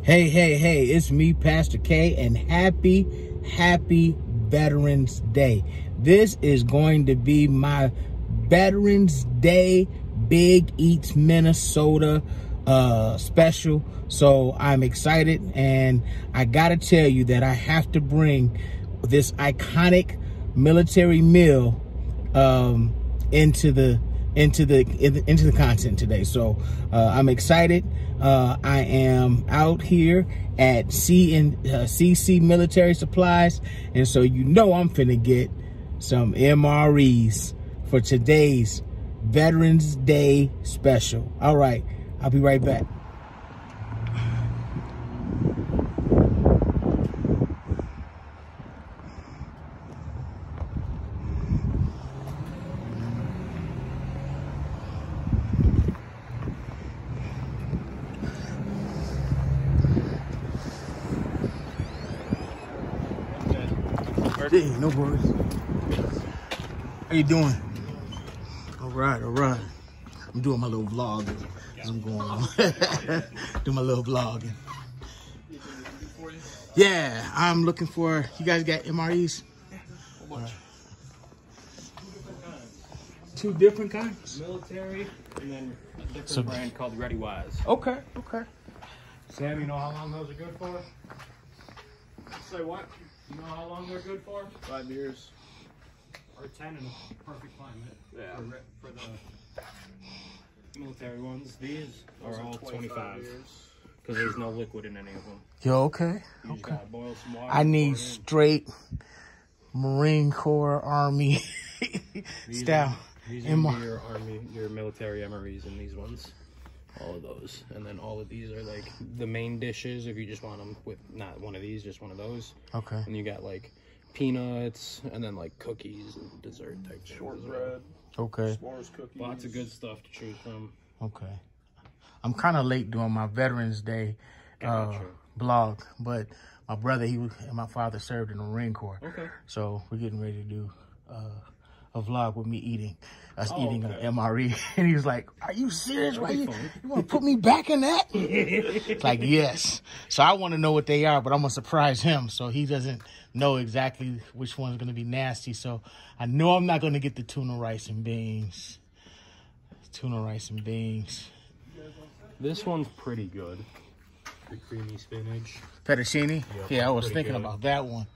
Hey, it's me, Pastor K, and happy Veterans Day. This is going to be my Veterans Day Big Eats Minnesota special. So I'm excited, and I gotta tell you that I have to bring this iconic military meal into the content today. So I'm excited. I am out here at CC Military Supplies, and so you know I'm finna get some MREs for today's Veterans Day special. All right, I'll be right back. Hey, no worries. How you doing? All right. I'm doing my little vlogging as I'm going on. Do my little vlogging. Yeah, I'm looking for, you guys got MREs? Right. Two different kinds? Military, and then a different brand called Ready Wise. Okay. Sam, you know how long those are good for? Say what? You know how long they're good for? 5 years. Or 10 in a perfect climate. Yeah. For the military ones. These are all 25 years. Because there's no liquid in any of them. Yo, okay. You just gotta boil some water. I need straight Marine Corps Army style. These are your Army, your military MREs in these ones. All of those. And then all of these are like the main dishes if you just want them with not one of these, just one of those. Okay. And you got like peanuts and then like cookies and dessert type Shortbread. Okay. S'mores cookies. Lots of good stuff to choose from. Okay. I'm kind of late doing my Veterans Day blog, but my brother, and my father served in the Marine Corps. Okay. So we're getting ready to do a vlog with me eating an MRE, and he was like, "Are you serious? Why you want to put me back in that?" It's like, yes. So I want to know what they are, but I'm gonna surprise him, so he doesn't know exactly which one's gonna be nasty. So I know I'm not gonna get the tuna rice and beans. This one's pretty good. The creamy spinach. Fettuccine? Yep, Yeah, I was pretty thinking good. about that one.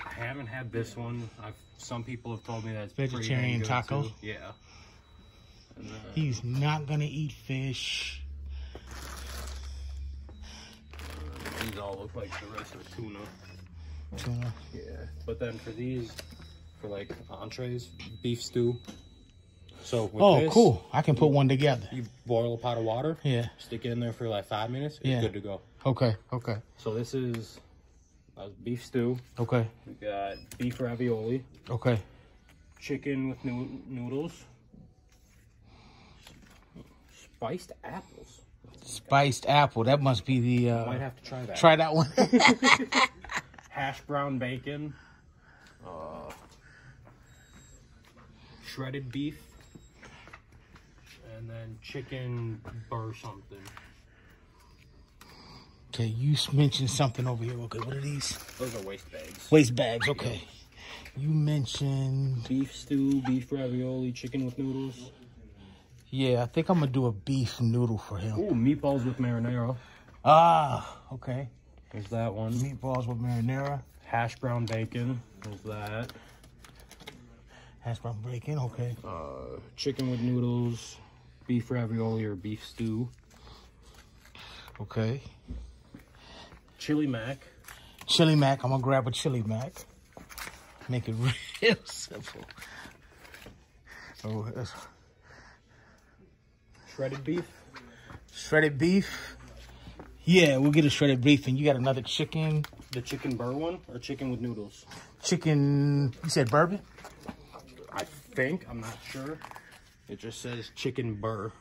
I haven't had this one. Some people have told me that it's Vegetarian pretty taco? good too. Yeah. And, He's not gonna eat fish. these all look like the rest of tuna. Tuna. Yeah. But then for these, for like entrees, beef stew. So with this, cool. I can put one together. you boil a pot of water. Yeah. Stick it in there for like 5 minutes. It's Yeah. good to go. Okay. So this is beef stew. Okay. We got beef ravioli. Okay. Chicken with noodles. Spiced apples. Spiced apple. That must be the... Might have to try that. Try that one. Hash brown bacon. Shredded beef. And then chicken burr something. Okay, you mentioned something over here. Okay, what are these? Those are waste bags. Waste bags, okay. You mentioned... Beef stew, beef ravioli, chicken with noodles. Yeah, I think I'm going to do a beef noodle for him. Ooh, meatballs with marinara. Ah, okay. There's that one. Meatballs with marinara. Hash brown bacon. There's that. Hash brown bacon, okay. Chicken with noodles, beef ravioli or beef stew. Okay. Chili mac. Chili mac. I'm going to grab a chili mac. Make it real simple. Oh, that's... Shredded beef. Shredded beef. Yeah, we'll get a shredded beef. And you got another chicken. The chicken burr one or chicken with noodles? Chicken, you said bourbon? I think. I'm not sure. It just says chicken burr.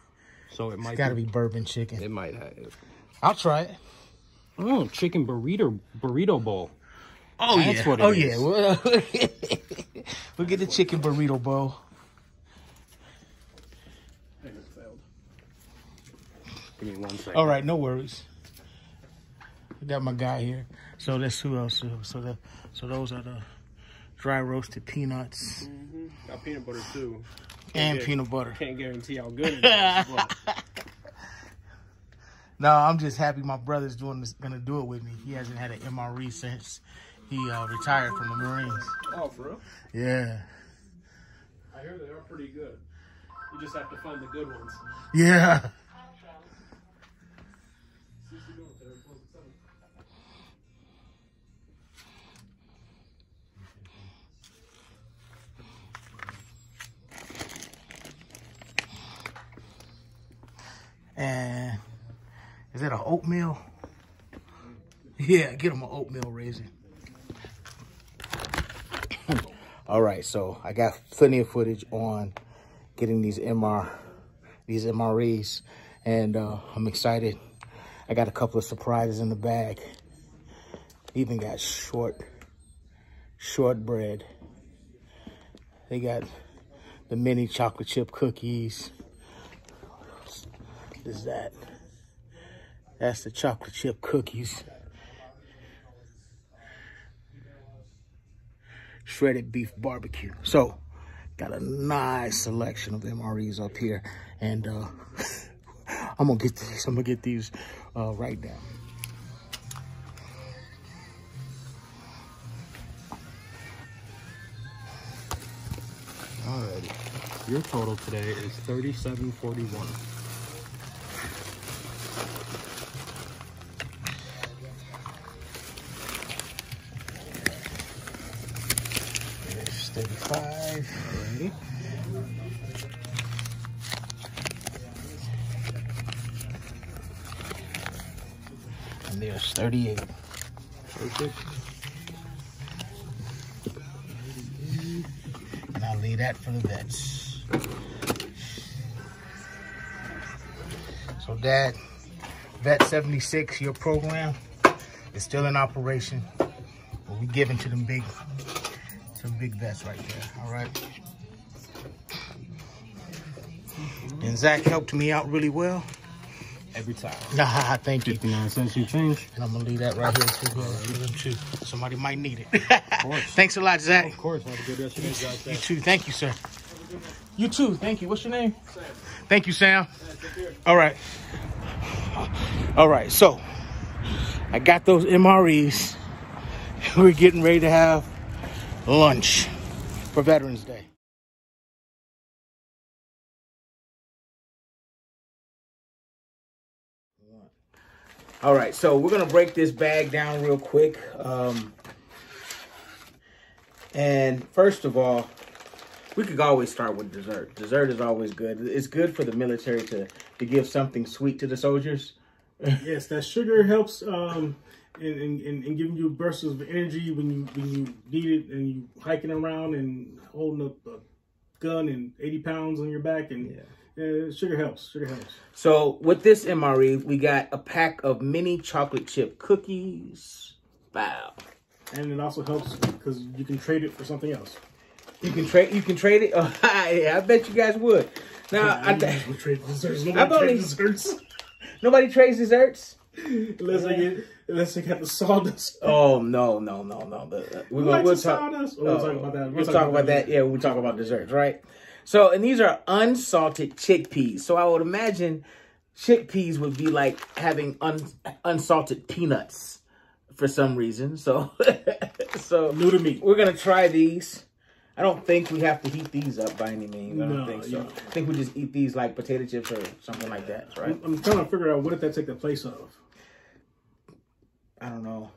So it might It's got to be bourbon chicken. It might have. I'll try it. Oh, chicken burrito bowl. Oh, That's yeah. what it is. Yeah. We'll get the chicken burrito bowl. Give me 1 second. All right, no worries. got my guy here. So that's who else? So those are the dry roasted peanuts. Got peanut butter too. And peanut butter. Can't guarantee how good it is. But... No, I'm just happy my brother's gonna do it with me. He hasn't had an MRE since he retired from the Marines. Oh, for real? Yeah. I hear they are pretty good. You just have to find the good ones. Yeah. And is that an oatmeal? Yeah, get them an oatmeal raisin. All right, so I got plenty of footage on getting these MREs, and I'm excited. I got a couple of surprises in the bag. Even got shortbread. They got the mini chocolate chip cookies. What is that? That's the chocolate chip cookies. Shredded beef barbecue. So, got a nice selection of MREs up here, and I'm gonna get these. I'm gonna get these right now. Alrighty. Your total today is $37.41. There's 35. Alrighty. And there's 38. Perfect. And I'll leave that for the vets. So Dad, Vet 76, your program is still in operation. But we giving to them big vets right there, all right? And Zach helped me out really well. Every time. Nah, thank you. 59 cents you change. And I'm gonna leave that right here too. Somebody might need it. Of course. Thanks a lot, Zach. Of course. Have a good rest of your day, guys. You too. Thank you, sir. You too. Thank you. What's your name? Sam. Thank you, Sam. All right. All right. So I got those MREs. We're getting ready to have lunch for Veterans Day. All right, so we're gonna break this bag down real quick. And first of all, we could always start with dessert. Dessert is always good. It's good for the military to give something sweet to the soldiers. Yes, that sugar helps in giving you bursts of energy when you need it, and you hiking around and holding up a gun and 80 pounds on your back, and sugar helps. Sugar helps. So with this MRE, we got a pack of mini chocolate chip cookies. Wow. And it also helps because you can trade it for something else. You can trade it. Oh, yeah, I bet you guys would. Now we trade desserts. Nobody trades desserts. Unless they get the sawdust. Oh no. We'll talk about that. Yeah, we'll talk about desserts, right? So, and these are unsalted chickpeas. So I would imagine chickpeas would be like having unsalted peanuts for some reason. So, new to me. We're gonna try these. I don't think we have to heat these up by any means. I don't think so. I think we just eat these like potato chips or something like that, right? I'm trying to figure out what did that take the place of. I don't know.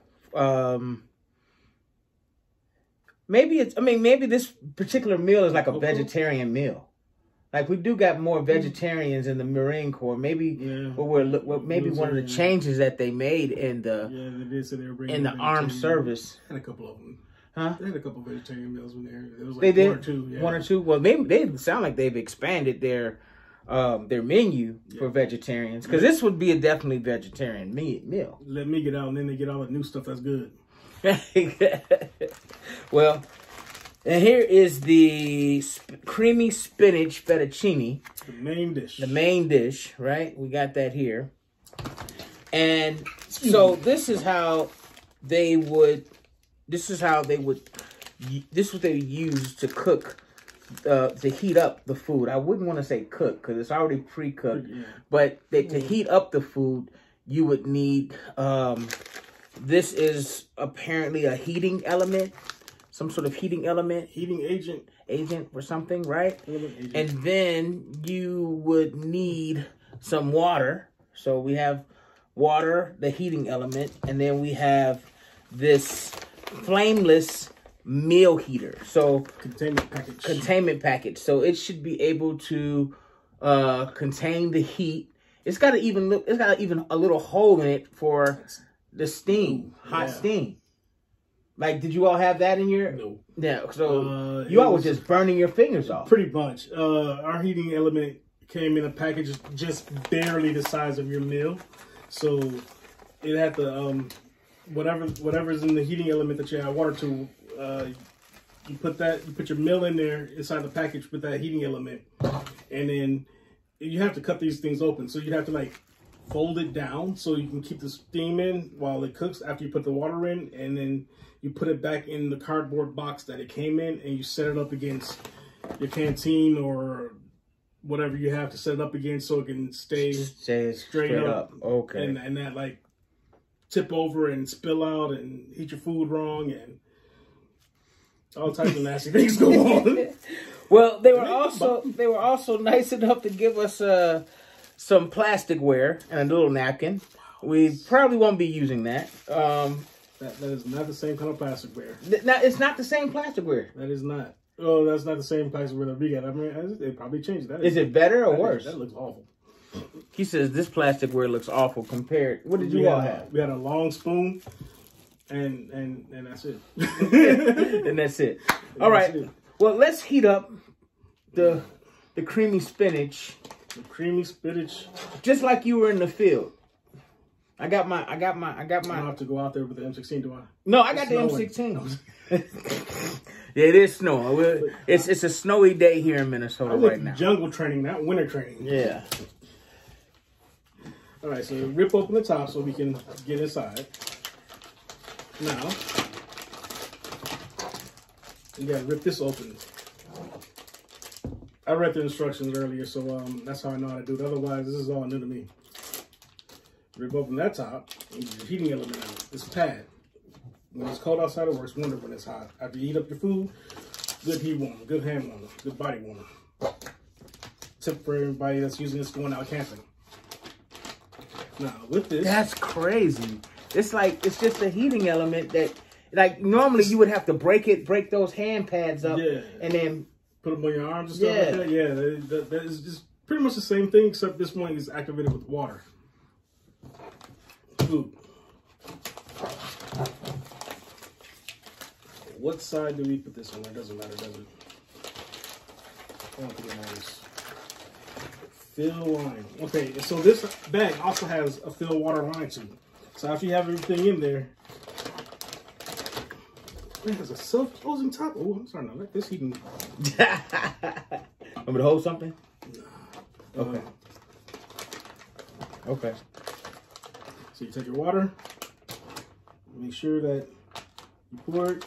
Maybe this particular meal is like a vegetarian meal. Like we do got more vegetarians in the Marine Corps. Maybe maybe one of the changes that they made in the armed service. Had a couple of them. Huh? They had a couple of vegetarian meals in there. It was like they did? 1 or 2. Yeah. 1 or 2. Well, they sound like they've expanded their menu for vegetarians, because this would be a definitely vegetarian meal. Let me get out, and then they get all the new stuff that's good. Well, and here is the creamy spinach fettuccine. The main dish. The main dish, right? We got that here. And so this is how they would. This is what they use to cook, to heat up the food. I wouldn't want to say cook because it's already pre-cooked. Yeah. But to heat up the food, you would need. This is apparently a heating element, some sort of heating element, heating agent or something, right? And then you would need some water. So we have water, the heating element, and then we have this flameless meal heater. So containment package. So it should be able to contain the heat. It's got even a little hole in it for the steam, hot steam. Like, did you all have that in your? No. Yeah. So you all was just burning your fingers off. Pretty much. Our heating element came in a package just barely the size of your meal, so it had to whatever's in the heating element that you add water to. You put your meal in there inside the package with that heating element, and then you have to cut these things open. So you have to like fold it down so you can keep the steam in while it cooks after you put the water in, and then you put it back in the cardboard box that it came in, and you set it up against your canteen or whatever you have to set it up against so it can stay straight up. Okay. And that like tip over and spill out and heat your food wrong and all types of nasty things go on. Well, they were also nice enough to give us some plasticware and a little napkin. We probably won't be using that. That is not the same kind of plasticware. It's not the same plasticware. That is not. Oh, that's not the same plasticware that we got. I mean, they probably changed that. Is it better or worse? That looks awful. He says this plasticware looks awful compared. What did you all have? We had a long spoon, and that's it. And that's it. All right. Well, let's heat up the creamy spinach. The creamy spinach. Just like you were in the field. I got my. I don't have to go out there with the M16, do I? No, I got the M16. Yeah, it is snowing. It's a snowy day here in Minnesota right now. Jungle training, not winter training. Yeah. All right, so rip open the top so we can get inside. Now, you gotta rip this open. I read the instructions earlier, so that's how I know how to do it. Otherwise, this is all new to me. Rip open that top, and your heating element on it. This pad. When it's cold outside, it works wonder when it's hot. After you heat up your food, good heat warmer, good hand warmer, good body warmer. Tip for everybody that's using this going out camping. Now, with this... That's crazy. It's just a heating element that, like, normally you would have to break those hand pads up, and then... Put them on your arms and stuff like that? Yeah, that is just pretty much the same thing, except this one is activated with water. Food. What side do we put this on? It doesn't matter, does it? I don't think it matters. Fill line. Okay, so this bag also has a fill water line too. So after you have everything in there, it has a self-closing top. Oh, I'm sorry, not like this heating. Want me to hold something? No. Okay. Okay. So you take your water, make sure that you pour it.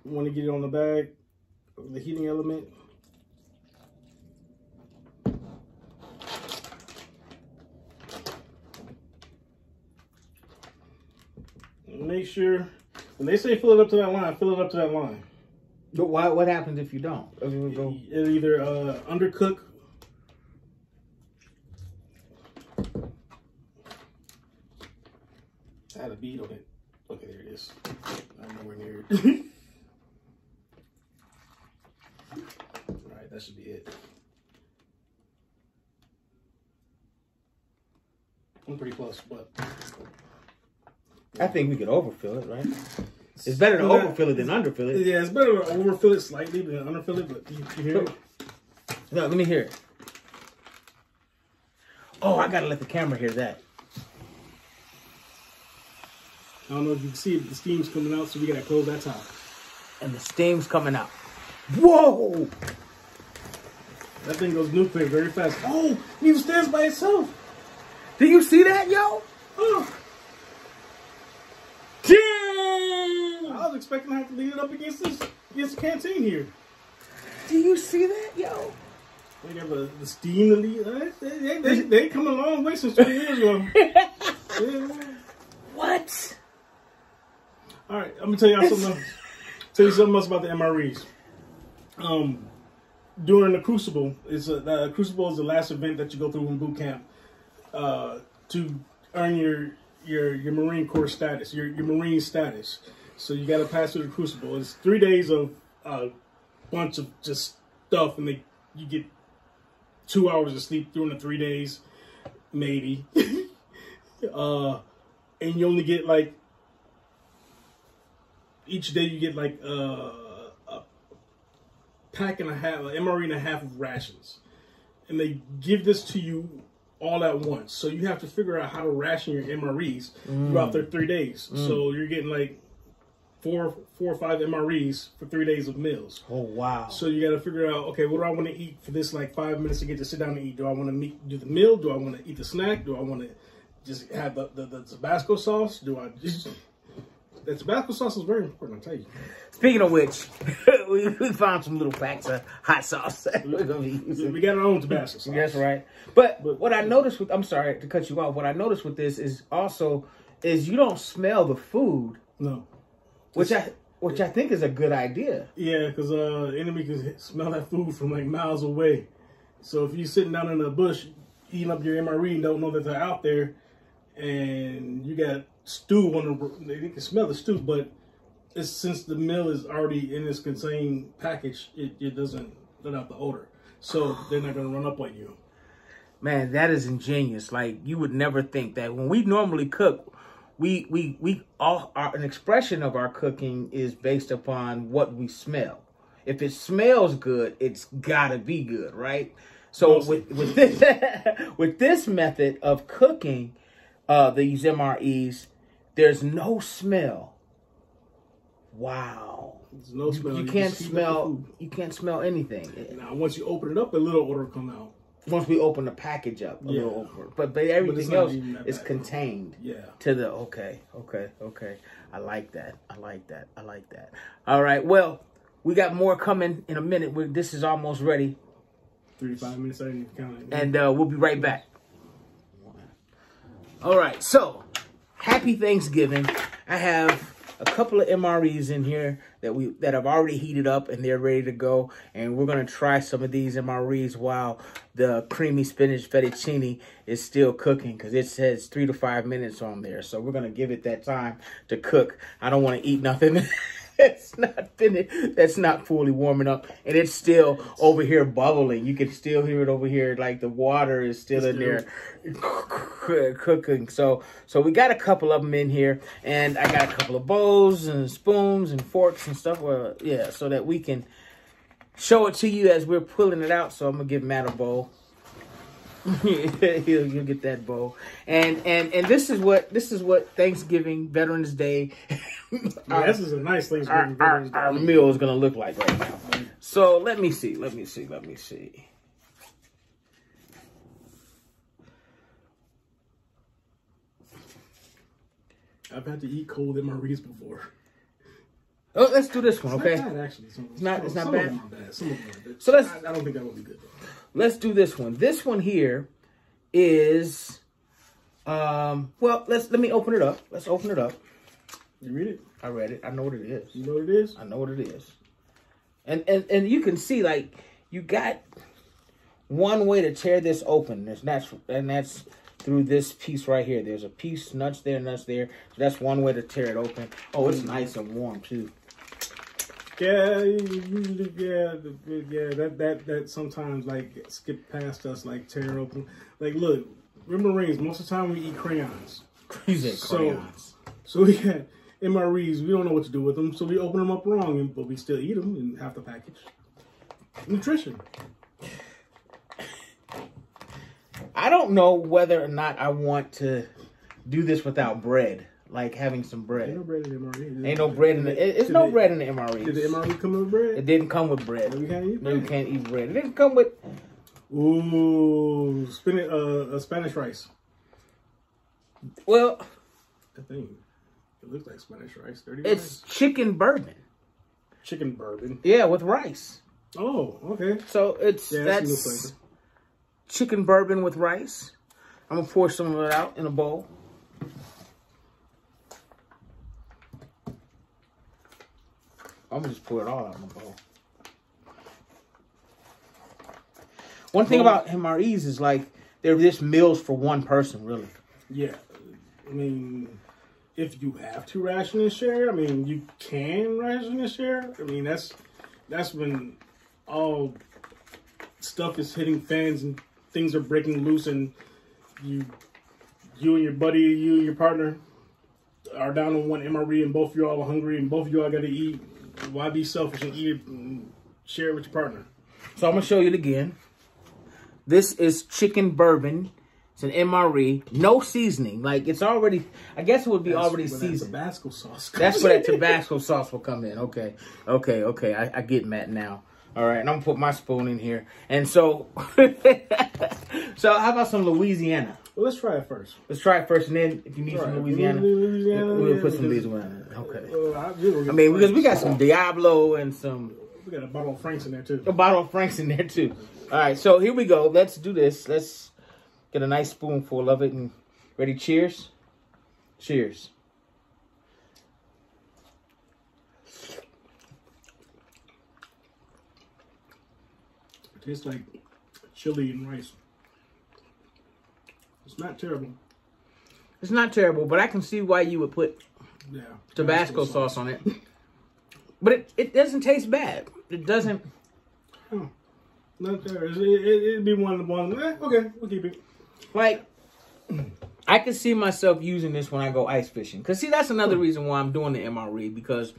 You want to get it on the bag of the heating element. And make sure, when they say fill it up to that line, fill it up to that line. But what happens if you don't? It'll either undercook. I had a bead on it. Okay, there it is. I'm nowhere near it. Alright, that should be it. I'm pretty close, but... I think we could overfill it, right? It's better to overfill it than underfill it. Yeah, it's better to overfill it slightly than underfill it, but you hear it? No, let me hear it. Oh, I gotta let the camera hear that. I don't know if you can see it, the steam's coming out, so we gotta close that top. And the steam's coming out. Whoa! That thing goes nuclear very fast. Oh, it even stands by itself. Do you see that, yo? Oh. Damn! I was expecting to have to lean it up against the canteen here. Do you see that, yo? They have the steam to lead. They come a long way since 20 years ago. Yeah. What? All right, I'm gonna tell y'all something else. Tell you something else about the MREs. During the Crucible, Crucible is the last event that you go through in boot camp to earn your Marine Corps status, your Marine status. So you got to pass through the Crucible. It's 3 days of a bunch of just stuff, and you get 2 hours of sleep during the 3 days, maybe. And you only get like, each day you get like a pack and a half, an MRE and a half of rations. And they give this to you all at once. So you have to figure out how to ration your MREs throughout their 3 days. So you're getting like four or five MREs for 3 days of meals. Oh, wow. So you got to figure out, okay, what do I want to eat for this like 5 minutes to get to sit down and eat? Do I want to do the meal? Do I want to eat the snack? Do I want to just have the Tabasco sauce? Do I just... The Tabasco sauce is very important, I'll tell you. Speaking of which, we found some little packs of hot sauce that we're going to be using. We got our own Tabasco sauce. That's right. But what I noticed with, I'm sorry to cut you off, what I noticed with this is you don't smell the food. No. Which I think is a good idea. Yeah, because the enemy can smell that food from like miles away. So if you're sitting down in a bush eating up your MRE and don't know that they're out there, and you got stew on the, they can smell the stew, but since the meal is already in this contained package, it doesn't let out the odor. So they're not going to run up on you. Man, that is ingenious. Like, you would never think that when we normally cook, an expression of our cooking is based upon what we smell. If it smells good, it's gotta be good, right? So with this method of cooking, these MREs, there's no smell. Wow. There's no smell. You can't smell. You can't smell anything. Now, once you open it up, a little odor come out. Once we open the package up, a little over, but everything else is contained. Yeah. To the okay. I like that. All right. Well, we got more coming in a minute. This is almost ready. 35 minutes. I didn't count it. And we'll be right back. All right. So, happy Thanksgiving. I have a couple of MREs in here that have already heated up and they're ready to go. And we're going to try some of these MREs while the creamy spinach fettuccine is still cooking, because it says 3 to 5 minutes on there. So we're going to give it that time to cook. I don't want to eat nothing that's not finished, that's not fully warming up. And it's still over here bubbling. You can still hear it over here. Like the water is still in there cooking. So we got a couple of them in here, and I got a couple of bowls and spoons and forks and stuff. Well, yeah, so that we can show it to you as we're pulling it out. So I'm gonna give Matt a bowl. You'll get that bowl. And this is what Thanksgiving, Veterans Day. This is a nice Thanksgiving. Our meal is gonna look like right now. So let me see. I've had to eat cold MREs before. Oh, let's do this one, okay? It's not bad, actually. It's not bad. Some of them are bad. Some of them are bad. So I don't think that would be good, though. Let's do this one. This one here is, well, let me open it up. Let's open it up. You read it? I read it. I know what it is. You know what it is? I know what it is. And you can see, like, you got one way to tear this open. And that's through this piece right here. There's a piece, nuts there. So that's one way to tear it open. Oh, it's nice and warm, too. Yeah, that sometimes like skip past us, like tear open. Like, look, we're Marines. Most of the time we eat crayons. Crayons. So we got MREs. We don't know what to do with them, so we open them up wrong, but we still eat them in half the package. Nutrition. I don't know whether or not I want to do this without bread. Like having some bread. Ain't no bread in the MRE. Ain't no bread in the. It's no bread in the MRE. Did the MRE come with bread? It didn't come with bread. We can't eat bread. No, we can't eat bread. It didn't come with. Ooh, Spanish rice. Well, That thing, it looks like Spanish rice. Dirty it's rice. chicken bourbon. Chicken bourbon. Yeah, with rice. Oh, okay. So it's Yeah, that's chicken bourbon with rice. I'm gonna pour some of it out in a bowl. I'm gonna just pour it all out in a bowl. One thing about MREs is like they're just meals for one person, really. Yeah, I mean, if you have to ration and share, I mean, you can ration and share. I mean, that's when all stuff is hitting fans and things are breaking loose, and you and your buddy, you and your partner are down on one MRE, and both of you all are hungry, and both of you all got to eat. Why be selfish and eat it and share it with your partner? So I'm gonna show you it again. This is chicken bourbon. It's an MRE, no seasoning. Like it's already, I guess it would be already seasoned. That Tabasco sauce. That's where that Tabasco sauce will come in. Okay. I get Matt now. All right, and I'm gonna put my spoon in here. And so, so how about some Louisiana? Well, let's try it first. Let's try it first, and then if you need some Louisiana, we'll put some Louisiana. Okay. I mean, because we got some Diablo and some. We got a bottle of Frank's in there too. A bottle of Frank's in there too. All right, so here we go. Let's do this. Let's get a nice spoonful of it and ready. Cheers. Cheers. It tastes like chili and rice. It's not terrible. It's not terrible, but I can see why you would put Tabasco sauce on it. But it doesn't taste bad. It doesn't. Oh, not there. It'd be one of the ones. Okay, we'll keep it. Like, I can see myself using this when I go ice fishing. Because, see, that's another reason why I'm doing the MRE. Because,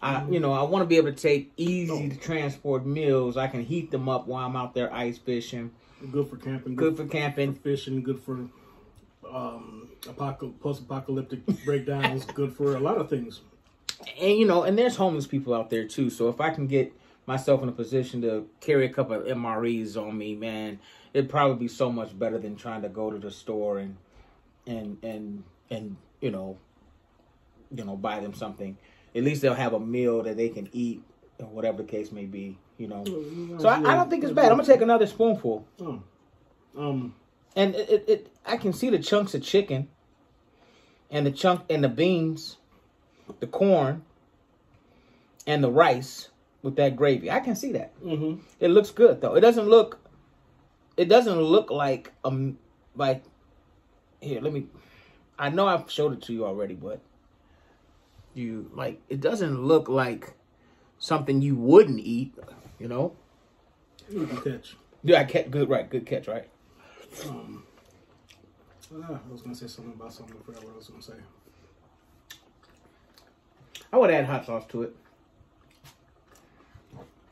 I want to be able to take easy to transport meals. I can heat them up while I'm out there ice fishing. Good for camping. Good for camping. For fishing. Good for post-apocalyptic breakdowns. Good for a lot of things. And, and there's homeless people out there, too. So, if I can get myself in a position to carry a couple of MREs on me, man, it'd probably be so much better than trying to go to the store and buy them something. At least they'll have a meal that they can eat, or whatever the case may be, So I don't think it's bad. I'm gonna take another spoonful. And I can see the chunks of chicken, and the beans, the corn, and the rice with that gravy. I can see that. Mm-hmm. It looks good though. It doesn't look like here, I know I've showed it to you already, but it doesn't look like something you wouldn't eat, Good catch. Yeah, good catch, right? I was gonna say something about something. I forgot what I was gonna say. I would add hot sauce to it.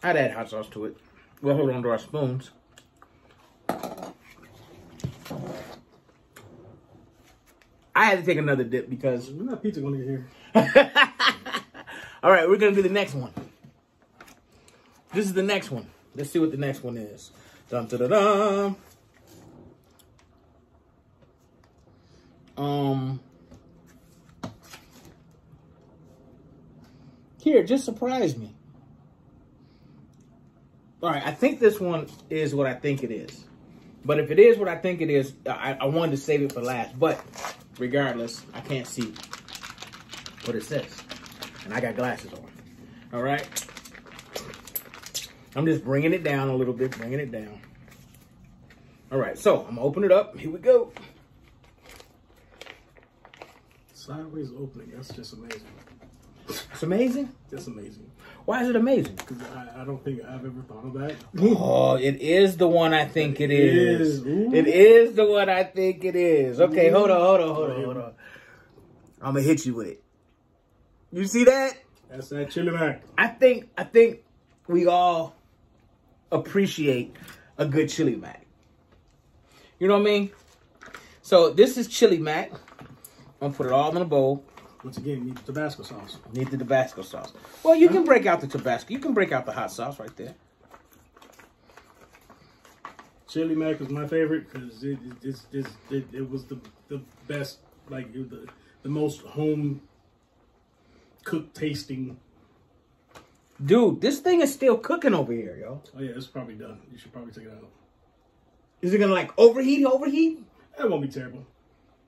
I'd add hot sauce to it. We'll hold on to our spoons. I had to take another dip because... We're not pizza going to get here. All right, we're going to do the next one. This is the next one. Let's see what the next one is. Dun, dun, dun, dun. Here, just surprise me. All right, I think this one is what I think it is. But if it is what I think it is, I wanted to save it for last. But regardless, I can't see what it says. And I got glasses on. All right? I'm just bringing it down a little bit, bringing it down. All right, so I'm going to open it up. Here we go. Sideways opening. That's just amazing. It's amazing? That's amazing. Why is it amazing? Because I don't think I've ever thought of that. Oh, it is the one I think it is. It is the one I think it is. Okay, hold on. I'm going to hit you with it. You see that? That's that chili mac. I think we all appreciate a good chili mac. You know what I mean? So this is chili mac. I'm going to put it all in a bowl. Once again, you need the Tabasco sauce. Need the Tabasco sauce. Well, you can break out the Tabasco. You can break out the hot sauce right there. Chili mac was my favorite because it was the best like the most home cooked tasting. Dude, this thing is still cooking over here, yo. Oh yeah, it's probably done. You should probably take it out. Is it gonna like overheat? That won't be terrible.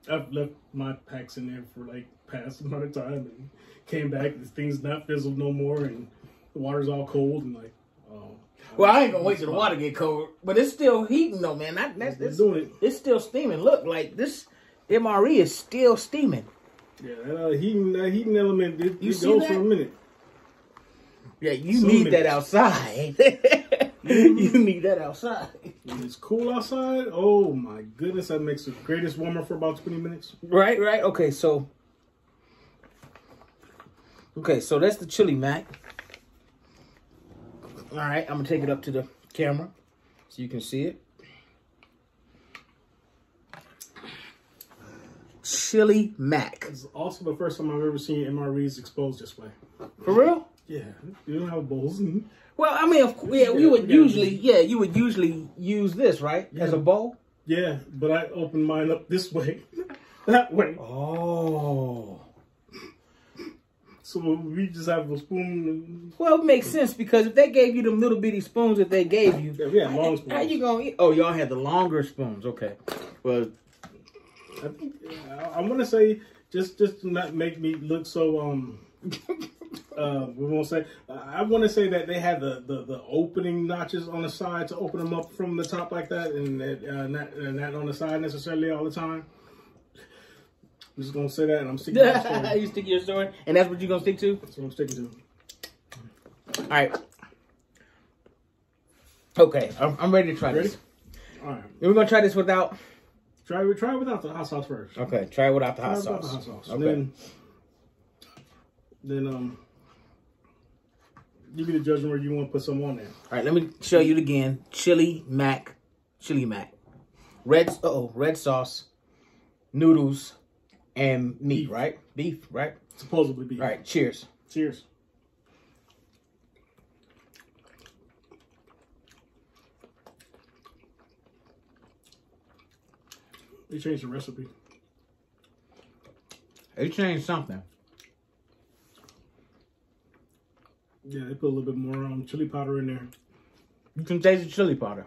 I've left my packs in there for like past amount of time and came back. This thing's not fizzled no more, and the water's all cold and like. Oh. Well, I ain't gonna wait till the water get cold, but it's still heating though, man. It's doing it. It's still steaming. Look, like this MRE is still steaming. Yeah, that heating element, it goes that? for a minute. Yeah, you need that outside. You need that outside. When it's cool outside, oh my goodness, that makes the greatest warmer for about 20 minutes. Right. Okay, so that's the chili mac. All right, I'm gonna take it up to the camera so you can see it. Chili mac. It's also the first time I've ever seen MREs exposed this way. For real? Yeah, you don't have bowls. Well, I mean, you would usually use this, right, as a bowl. Yeah, but I opened mine up this way, that way. Oh. So we just have a spoon. Well, it makes sense because if they gave you them little bitty spoons that they gave you, yeah, we had long spoons. How you gonna eat? Oh, y'all had the longer spoons. Okay. Well, I think I want to say just to not make me look so we won't say. I want to say that they had the opening notches on the side to open them up from the top like that, and not on the side necessarily all the time. I'm just gonna say that, and I'm sticking to my story. You stick to your story, and that's what you're gonna stick to. That's what I'm sticking to. All right. Okay, I'm ready to try this. All right. We're gonna try this without. Try it without the hot sauce first. Okay, try it without the hot sauce. Okay. Then give me the judgment where you want to put some on there. All right, let me show you it again. Chili mac. Red sauce, noodles, and meat, Beef. right? Beef, right? Supposedly beef. All right, cheers. Cheers. They changed the recipe. They changed something. Yeah, they put a little bit more chili powder in there. You can taste the chili powder.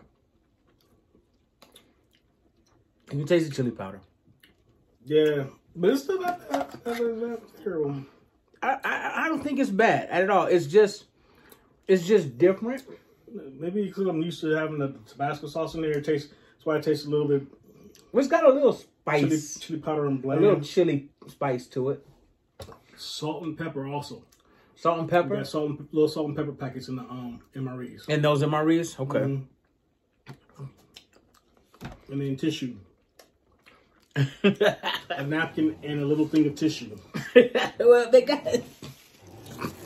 You can taste the chili powder. Yeah, but it's still not terrible. I don't think it's bad at all. It's just different. Maybe because I'm used to having the Tabasco sauce in there, that's why it tastes a little bit. It's got a little spice, chili powder and bland. a little chili spice to it. Salt and pepper also. Salt and pepper. We got little salt and pepper packets in the MREs. And those MREs, okay. Mm-hmm. And then tissue. A napkin and a little thing of tissue. Well, they got it.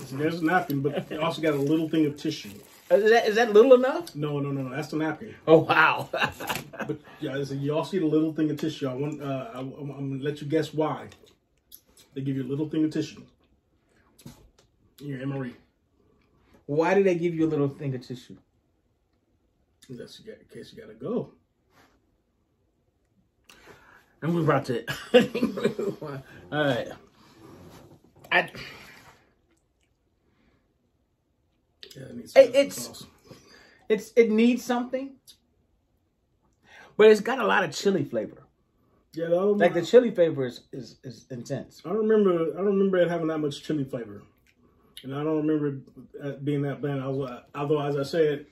So there's a napkin, but they also got a little thing of tissue. Is that little enough? No. That's the napkin. Oh wow! But yeah, you also see the little thing of tissue. I'm gonna let you guess why. They give you a little thing of tissue in your MRE. Why do they give you a little thing of tissue? That's in case you gotta go. And we're about to. All right. It needs something, but it's got a lot of chili flavor. Yeah, like the chili flavor is intense. I don't remember it having that much chili flavor, and I don't remember it being that bland. Although, as I said,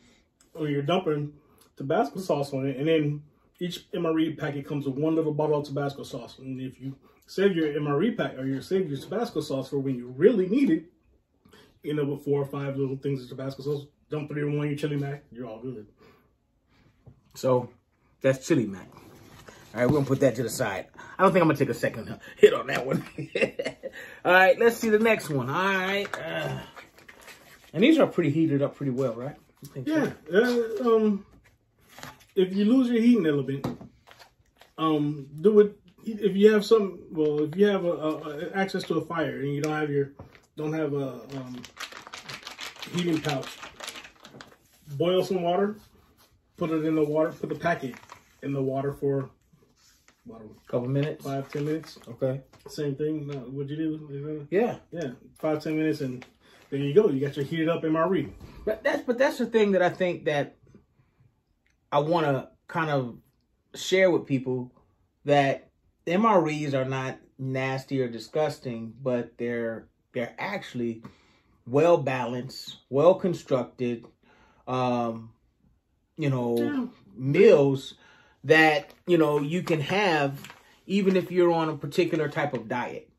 when you're dumping Tabasco sauce on it, and then each MRE packet comes with one little bottle of Tabasco sauce, and if you save your MRE pack or you save your Tabasco sauce for when you really need it, you end up with 4 or 5 little things of Tabasco sauce. Dump it in one your chili mac, you're all good. So that's chili mac. All right, we're gonna put that to the side. I don't think I'm gonna take a second hit on that one. All right, let's see the next one. All right, and these are pretty heated up pretty well, right? Yeah. So? If you lose your heating element, do it. If you have some, well, if you have access to a fire and you don't have a heating pouch, boil some water, put it in the water, put the packet in the water for About a couple minutes. 5-10 minutes. Okay. Same thing. What'd you do? Yeah. Yeah. 5-10 minutes, and there you go. You got your heated up MRE. But that's the thing that I think that I want to kind of share with people, that MREs are not nasty or disgusting, but they're actually well balanced, well constructed, meals that, you can have even if you're on a particular type of diet.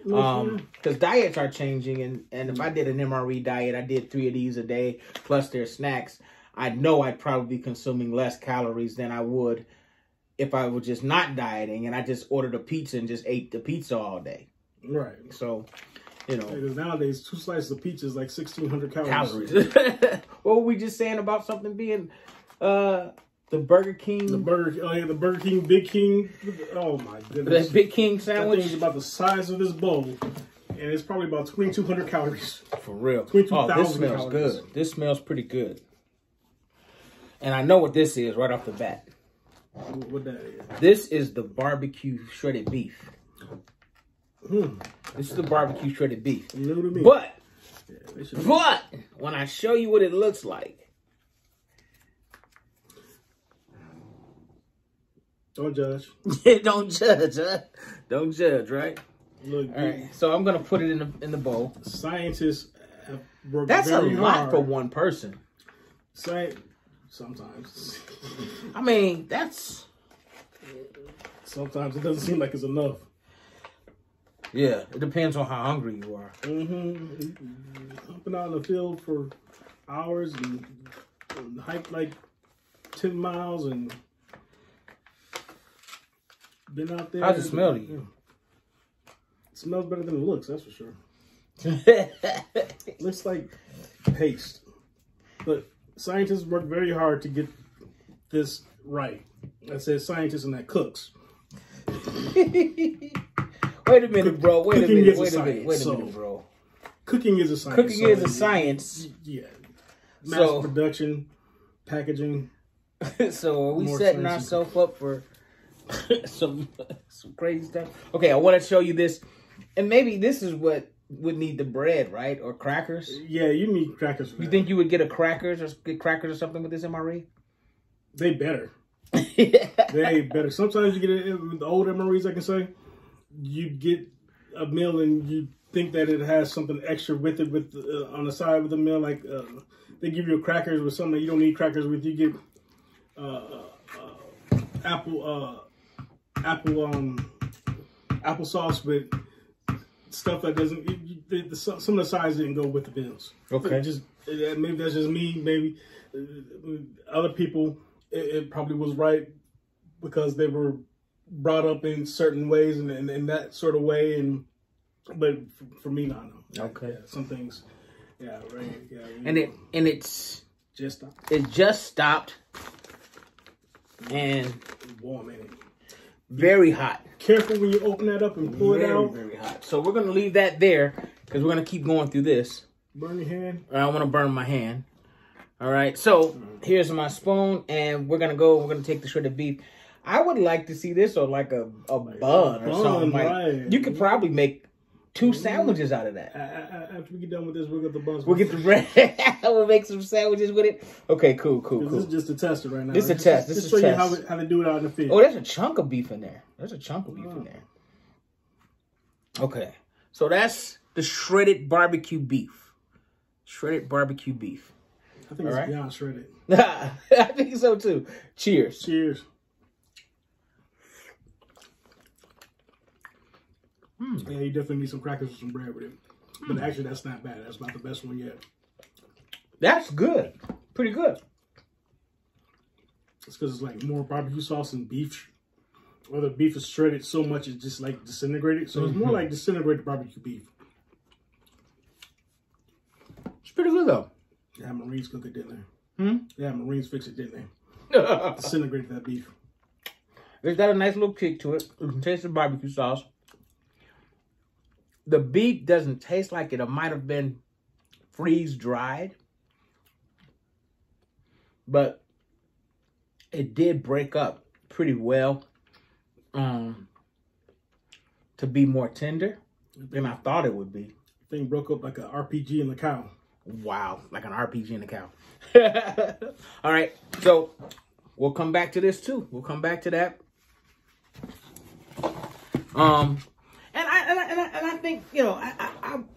Because diets are changing, and if I did an MRE diet, I did 3 of these a day, plus their snacks, I know I'd probably be consuming less calories than I would if I was just not dieting and I just ordered a pizza and just ate the pizza all day. Right. So, Because nowadays, 2 slices of pizza is like 1,600 calories. What were we just saying about something being the Burger King? The Burger King, Big King. Oh my goodness. That Big King sandwich? That thing's about the size of this bowl. And it's probably about 2,200 calories. For real. 22,000 this smells calories. good. This smells pretty good. And I know what this is right off the bat. What that is? This is the barbecue shredded beef. This is the barbecue shredded beef. New to me. But when I show you what it looks like, don't judge. Don't judge, huh? Don't judge, right? Look, all right. So I'm gonna put it in the bowl. Scientists have worked That's very a lot hard. for one person. Sometimes. I mean, that's. Sometimes it doesn't seem like it's enough. Yeah, it depends on how hungry you are. Humping out in the field for hours and hiked like 10 miles and been out there. How's it smell to you? It smells better than it looks, that's for sure. Looks like paste. But scientists work very hard to get this right. I said scientists and not cooks. Wait a minute, bro. Wait a minute, bro. Cooking is a science. Cooking is a science. Yeah. Mass production, packaging. So are we setting ourselves up for some crazy stuff? Okay, I want to show you this. And maybe this is what would need the bread, right? Or crackers? Yeah, you need crackers for that. You think you would get crackers or something with this MRE? They better. They better. Sometimes you get it with the old MREs, I can say. You get a meal and you think that it has something extra with it, on the side with the meal, like they give you crackers with something that you don't need crackers with. You get applesauce with stuff that doesn't. Some of the sides didn't go with the meals. Okay. Maybe that's just me. Maybe other people, it probably was right because they were brought up in certain ways and in that sort of way, but for me, no. Okay. Yeah, some things, yeah, right. Yeah, it's just stopped. It just stopped, and warm in it. Very hot. Careful when you open that up and pull it out. Very hot. So we're gonna leave that there because we're gonna keep going through this. Burn your hand. I want to burn my hand. All right. So here's my spoon, and we're gonna take the shredded beef. I would like to see this on like a bun or something. Right. You could probably make 2 sandwiches out of that. After we get done with this, we'll get the buns. We'll get the bread. We'll make some sandwiches with it. Okay, cool. This is just a tester right now. This is a test. Just show you how they do it out in the field. Oh, there's a chunk of beef in there. In there. Okay, so that's the shredded barbecue beef. I think it's beyond shredded. I think so too. Cheers. Cheers. Yeah, you definitely need some crackers with some bread with it. But actually, that's not bad. That's not the best one yet. That's good. Pretty good. It's because it's like more barbecue sauce and beef. Or the beef is shredded so much it's just like disintegrated. So it's more like disintegrated barbecue beef. It's pretty good though. Yeah, Marines cook it, didn't they? Yeah, Marines fix it, didn't they? Disintegrated that beef. It's got a nice little kick to it. You can taste the barbecue sauce. The beef doesn't taste like it might have been freeze-dried. But it did break up pretty well. to be more tender than I thought it would be. Thing broke up like an RPG in the cow. Wow, like an RPG in the cow. All right, so we'll come back to this too. We'll come back to that. And I think, you know,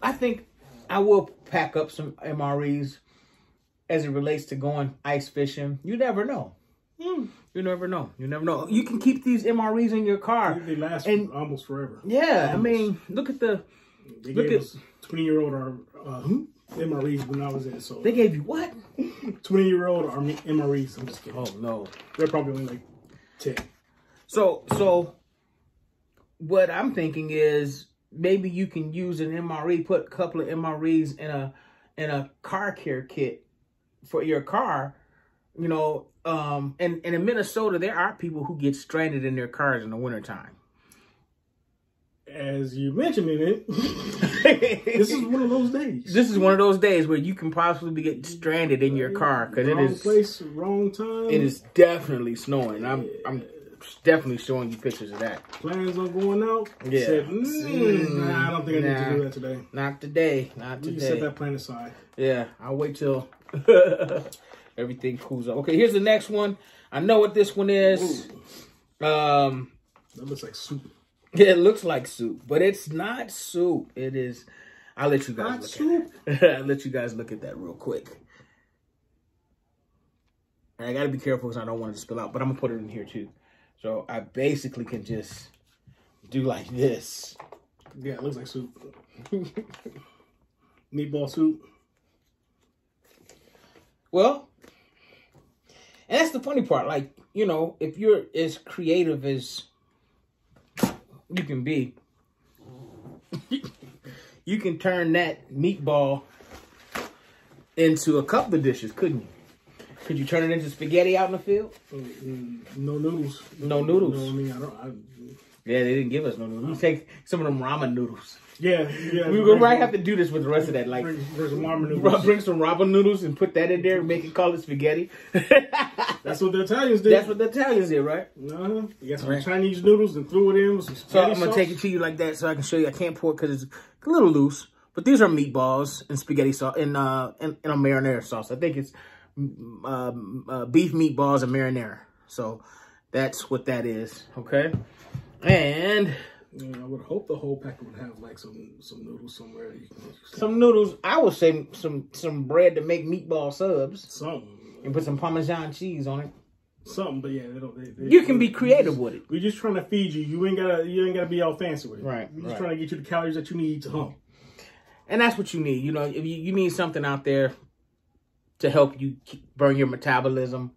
I think I will pack up some MREs as it relates to going ice fishing. You never know. You never know. You never know. You can keep these MREs in your car. They last almost forever. Yeah, almost. I mean, look at the... They gave us 20-year-old MREs when I was in. So they gave you what? 20-year-old MREs. I'm just kidding. Oh, no. They're probably only like 10. So what I'm thinking is maybe you can use an MRE, put a couple of MREs in a car care kit for your car. You know, and in Minnesota, there are people who get stranded in their cars in the wintertime. As you mentioned it, this is one of those days. This is one of those days where you can possibly get stranded in your car because it is wrong place, wrong time. It is definitely snowing. I'm definitely showing you pictures of that. Plans on going out. Yeah. Said, nah, I don't think I need to do that today. Not today. Not today. You set that plan aside. Yeah, I'll wait till everything cools up. Okay, here's the next one. I know what this one is. That looks like soup. Yeah, it looks like soup, but it's not soup. It is. I'll let you guys look at it. I'll let you guys look at that real quick. And I got to be careful because I don't want it to spill out, but I'm going to put it in here too. So I basically can just do like this. Yeah, it looks like soup. Meatball soup. Well, and that's the funny part. Like, you know, if you're as creative as you can be, you can turn that meatball into a couple of dishes, couldn't you? Could you turn it into spaghetti out in the field? No noodles. No noodles. No, I mean, yeah, they didn't give us no noodles. We take some of them ramen noodles. Yeah. We might have to do this with the rest of that. Like, bring some ramen noodles. Bring some ramen noodles and put that in there and make it call it spaghetti. That's what the Italians did. That's what the Italians did, right? You got some Chinese noodles and threw it in with some So I'm gonna take it to you like that so I can show you. I can't pour it because it's a little loose. But these are meatballs and spaghetti sauce and a marinara sauce. I think it's beef meatballs and marinara. So that's what that is. Okay. And I would hope the whole packet would have like some noodles somewhere. Some noodles. I would say some bread to make meatball subs. Something. And put some Parmesan cheese on it. Something, but yeah, you can be creative with it. We're just trying to feed you. You ain't gotta be all fancy with it. Right. We're just trying to get you the calories that you need to hump. And that's what you need. You know, if you need something out there to help you burn your metabolism,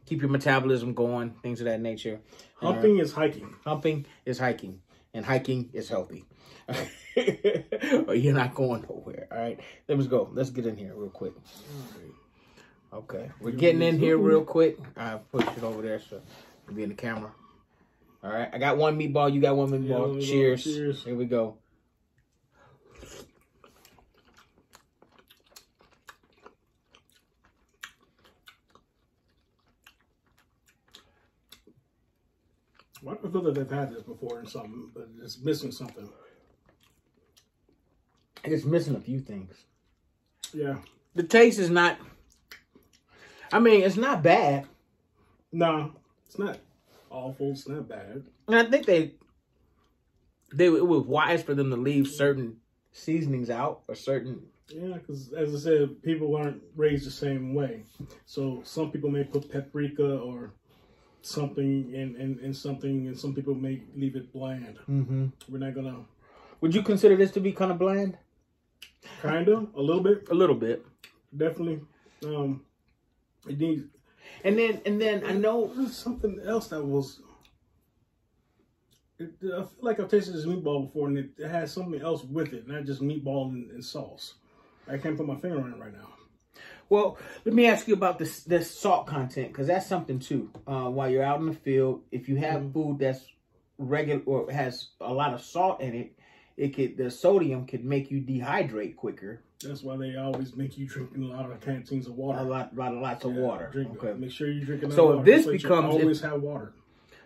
keep your metabolism going, things of that nature. Humping is hiking. Humping is hiking. And hiking is healthy. Or you're not going nowhere. All right. Let's go. Let's get in here real quick. All right. Okay. We're getting in here real quick. I pushed it over there so it'll be in the camera. All right. I got one meatball. You got one meatball. Yeah, cheers. Cheers. Here we go. Well, I feel that they've had this before in something, but it's missing something. It's missing a few things. Yeah. The taste is not... I mean, it's not bad. No, it's not awful. It's not bad. And I think it was wise for them to leave certain seasonings out or certain... Yeah, because as I said, people aren't raised the same way. So some people may put paprika or something in something, and some people may leave it bland. Mm-hmm. We're not going to... Would you consider this to be kind of bland? Kind of. A little bit. A little bit. Definitely. It needs... And then I know... There's something else that was... I feel like I've tasted this meatball before, and it has something else with it, not just meatball and sauce. I can't put my finger on it right now. Well, let me ask you about this salt content, because that's something too. While you're out in the field, if you have food that's regular or has a lot of salt in it, the sodium could make you dehydrate quicker. That's why they always make you drink a lot of canteens of water. Lots of water. Drink. Okay. Make sure you drink enough so water. If this so becomes always have water.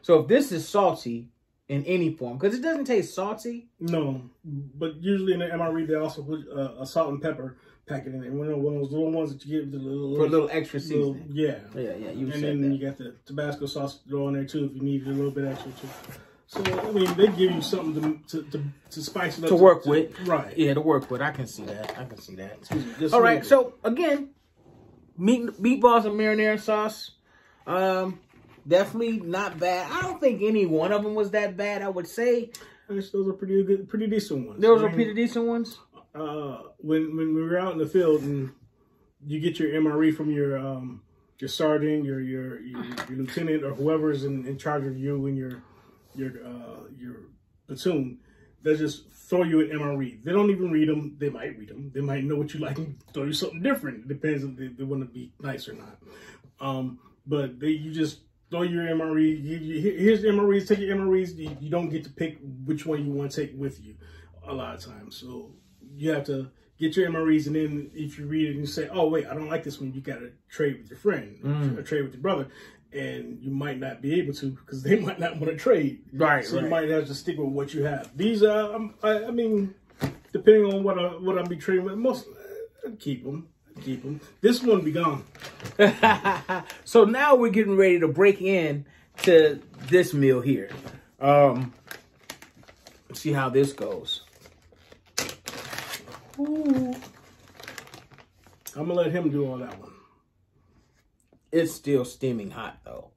So if this is salty, in any form because it doesn't taste salty. No, but usually in the MRE they also put a salt and pepper packet in it. One of those little ones that you get with for a little extra seasoning. Yeah. You and then you got the Tabasco sauce to throw in there too if you need a little bit extra too. So I mean, they give you something to spice it up to work with, right? Yeah, to work with. I can see that. I can see that. All right, so again, meatballs and marinara sauce. Definitely not bad. I don't think any one of them was that bad. I would say those are pretty decent ones. Those are pretty decent ones. When we were out in the field and you get your MRE from your sergeant, your lieutenant, or whoever's in charge of you and your platoon, they just throw you an MRE. They don't even read them. They might read them. They might know what you like and throw you something different. It depends if they want to be nice or not. But you just throw your MRE. Here's the MREs. Take your MREs. You don't get to pick which one you want to take with you a lot of times. So you have to get your MREs, and then if you read it and you say, oh, wait, I don't like this one, you got to trade with your friend or trade with your brother. And you might not be able to because they might not want to trade. Right, so you might have to stick with what you have. These are, I mean, depending on what I'll be trading with, most I'd keep them. This one be gone. So now we're getting ready to break in to this meal here. Let's see how this goes. Ooh. I'm gonna let him do all that one. It's still steaming hot though.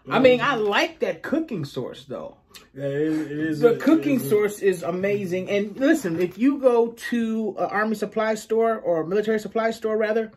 I mean, I like that cooking source though. Yeah, it is. The cooking source is amazing. And listen, if you go to an army supply store or military supply store rather,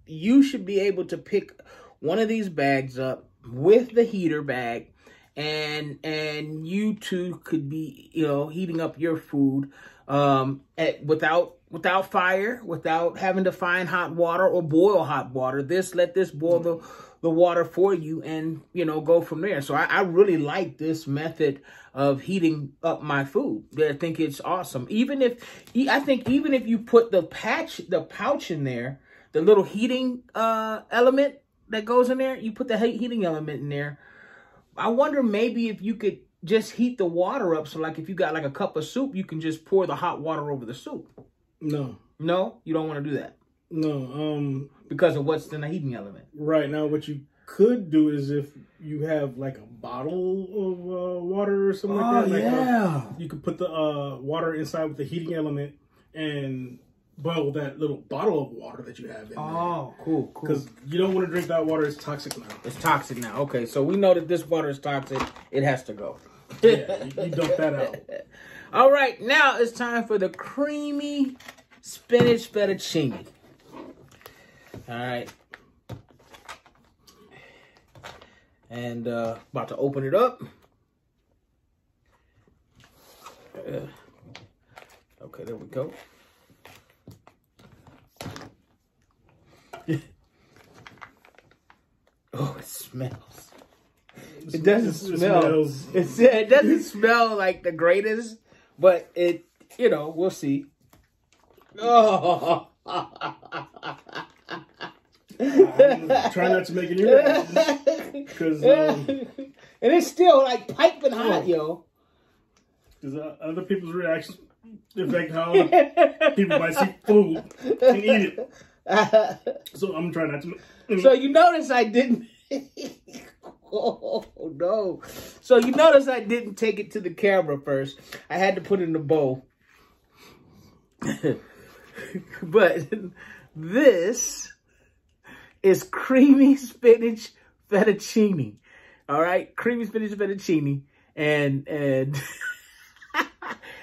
you should be able to pick one of these bags up with the heater bag, and you too could be, heating up your food without fire, without having to find hot water or boil hot water. Let this boil the water for you and, go from there. So I really like this method of heating up my food. I think it's awesome. I think even if you put the pouch in there, the little heating element that goes in there, you put the heating element in there. I wonder maybe if you could just heat the water up. So like if you got like a cup of soup, you can just pour the hot water over the soup. No. No? You don't want to do that? No. Because of what's in the heating element. Right. Now, what you could do is if you have like a bottle of water or something like that. Yeah. You could put the water inside with the heating element and boil that little bottle of water that you have in there. Oh, cool. Because you don't want to drink that water. It's toxic now. It's toxic now. Okay, so we know that this water is toxic. It has to go. Yeah, you dump that out. All right, now it's time for the creamy spinach fettuccine. All right. And about to open it up. Okay, there we go. Oh, it smells. It doesn't smell. It doesn't smell like the greatest, but it, we'll see. Oh. Try not to make any reactions. Because and it's still like piping hot, yo. Because other people's reactions affect how people might see food and eat it. So I'm trying not to. So you notice I didn't. Oh no! So you notice I didn't take it to the camera first. I had to put it in the bowl. But this is creamy spinach fettuccine. All right, creamy spinach fettuccine, and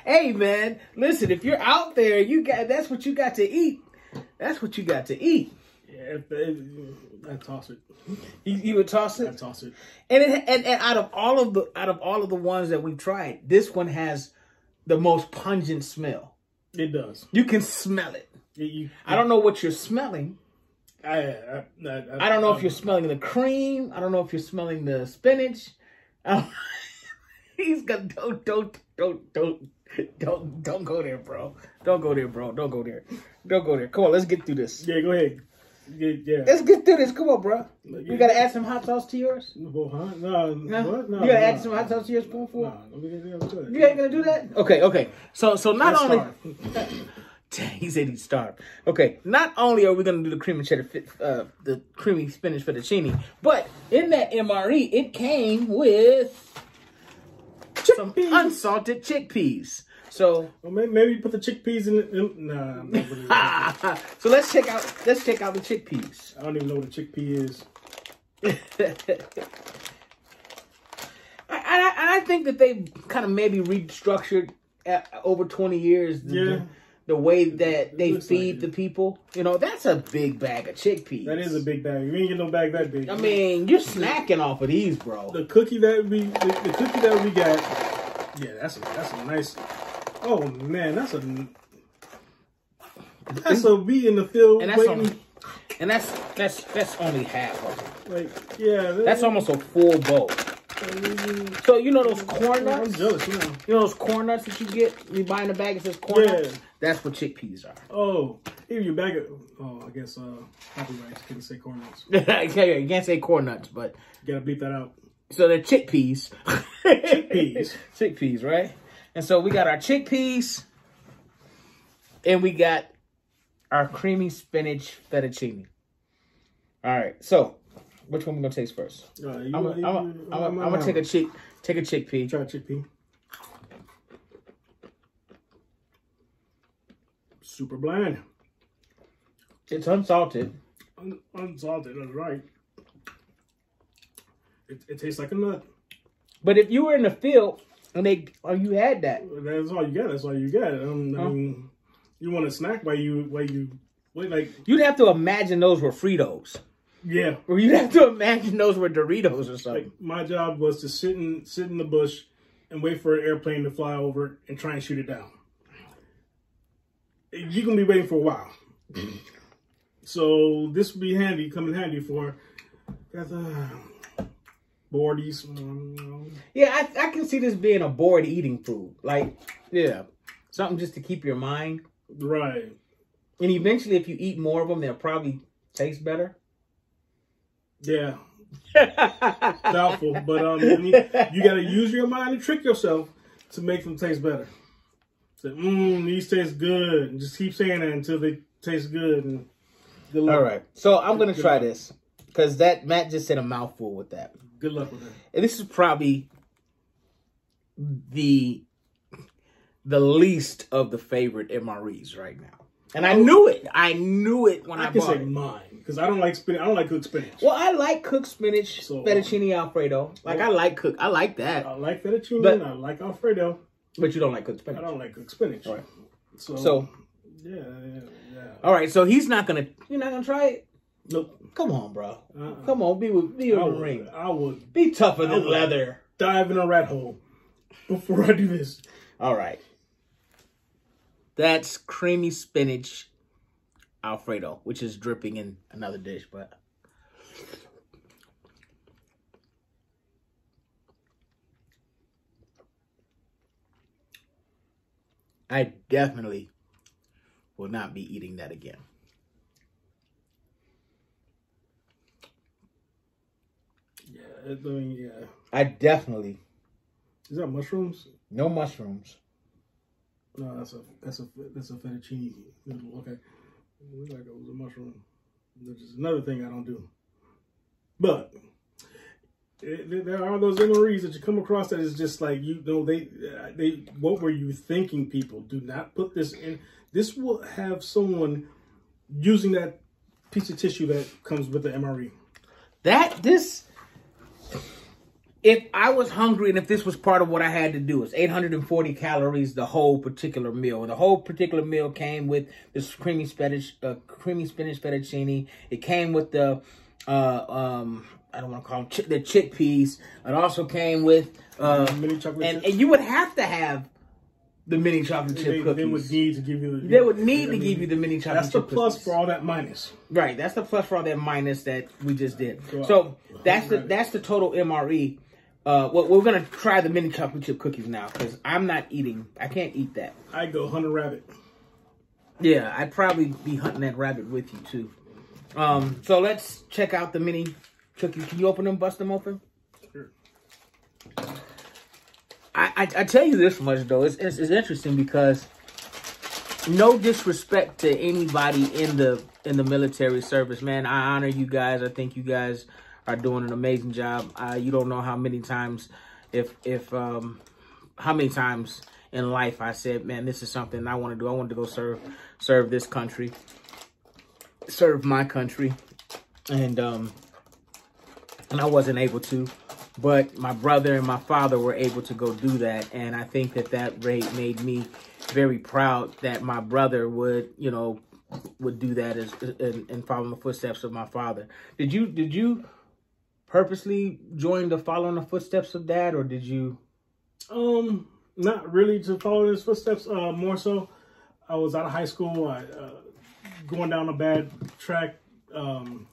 hey man, listen, if you're out there, that's what you got to eat. That's what you got to eat. Yeah, I toss it. You would toss it? I toss it. And out of all of the ones that we've tried, this one has the most pungent smell. It does. You can smell it. I don't know what you're smelling. I don't know if you're smelling the cream. I don't know if you're smelling the spinach. He's got don't go there, bro. Don't go there, bro. Don't go there. Come on, let's get through this. Yeah, go ahead. Yeah. Let's get through this. Come on, bro. You gotta add some hot sauce to yours? Well, huh? No. What? No. You gotta add some hot sauce to your spoonful? No. You ain't gonna do that? Okay. So not only... He said he's starved. Okay, not only are we gonna do the creamy cheddar, the creamy spinach fettuccine, but in that MRE, it came with some unsalted chickpeas. So maybe put the chickpeas in it. Nah. So let's check out the chickpeas. I don't even know what a chickpea is. I think that they kind of maybe restructured over 20 years. The way that they feed the people, you know, that's a big bag of chickpeas. That is a big bag. You ain't get no bag that big. I mean, you're snacking off of these, bro. The cookie that we got, yeah, that's a nice. Oh man, that's a we in the field and waiting. That's only half of it. Like, yeah, that's almost a full bowl. So you know those corn nuts? I'm jealous, you know. You know those corn nuts that you buy in a bag, it says corn nuts? That's what chickpeas are. Oh, even your bag of, I guess copyrights couldn't say corn nuts. You can't say corn nuts, but you gotta bleep that out. So they're chickpeas. Chickpeas. Chickpeas, right? And so we got our chickpeas and we got our creamy spinach fettuccine. All right, so which one we gonna taste first? I'm gonna take a chickpea. Try a chickpea. Super bland. It's unsalted. Unsalted, that's right. It tastes like a nut. But if you were in the field and you had that, that's all you got. That's all you got. I mean, you want a snack while you wait, like you'd have to imagine those were Fritos. Yeah. Or you'd have to imagine those were Doritos or something. Like, my job was to sit in the bush and wait for an airplane to fly over and try and shoot it down. You're going to be waiting for a while. So this would be come in handy for boardies. Yeah, I can see this being a bored eating food. Like, yeah, something just to keep your mind. Right. And eventually, if you eat more of them, they'll probably taste better. Yeah. Doubtful, but you got to use your mind to trick yourself to make them taste better. Say, these taste good, and just keep saying that until they taste good. And good luck. All right, so I'm gonna try this because Matt just said a mouthful with that. Good luck with that. And this is probably the least of the favorite MREs right now. And I knew it. I knew it when I bought it. I can say mine because I don't like spinach. I don't like cooked spinach. Well, I like cooked spinach, fettuccine Alfredo. Like I like that. I like fettuccine. I like Alfredo. But you don't like cooked spinach. I don't like cooked spinach. All right. So yeah. All right. So you're not gonna try it? Nope. Come on, bro. Come on. Be with the ring. I would be tougher than leather. Dive in a rat hole before I do this. All right. That's creamy spinach Alfredo, which is dripping in another dish, but I definitely will not be eating that again. Yeah. I definitely. Is that mushrooms? No mushrooms. No, that's a fettuccine noodle. Okay, looks like it was a mushroom. Which is another thing I don't do. But there are those MREs that you come across that is just like, they what were you thinking, people? Do not put this in. This will have someone using that piece of tissue that comes with the MRE. If I was hungry and if this was part of what I had to do, it's 840 calories, the whole particular meal. And the whole particular meal came with this creamy spinach fettuccine. It came with the, I don't want to call them the chickpeas. It also came with, mini chocolate chips. And you would have to have the mini chocolate chip cookies. They would need to give you. They would need to give you the mini chocolate chip cookies. That's the plus for all that minus. Right. That's the plus for all that minus that we just did. So that's the total MRE. Well, we're gonna try the mini chocolate chip cookies now because I'm not eating. I can't eat that. I go hunt a rabbit. Yeah, I'd probably be hunting that rabbit with you too. So let's check out the mini cookie. Can you open them, bust them open? Sure. I tell you this much though, it's interesting because no disrespect to anybody in the military service, man. I honor you guys. I think you guys are doing an amazing job. You don't know how many times, how many times in life I said, man, this is something I want to do. I wanted to go serve this country, serve my country, and I wasn't able to. But my brother and my father were able to go do that. And I think that made me very proud that my brother would do that and follow in the footsteps of my father. Did you purposely join following the footsteps of Dad, or did you? Not really to follow in his footsteps. More so, I was out of high school. Going down a bad track. Didn't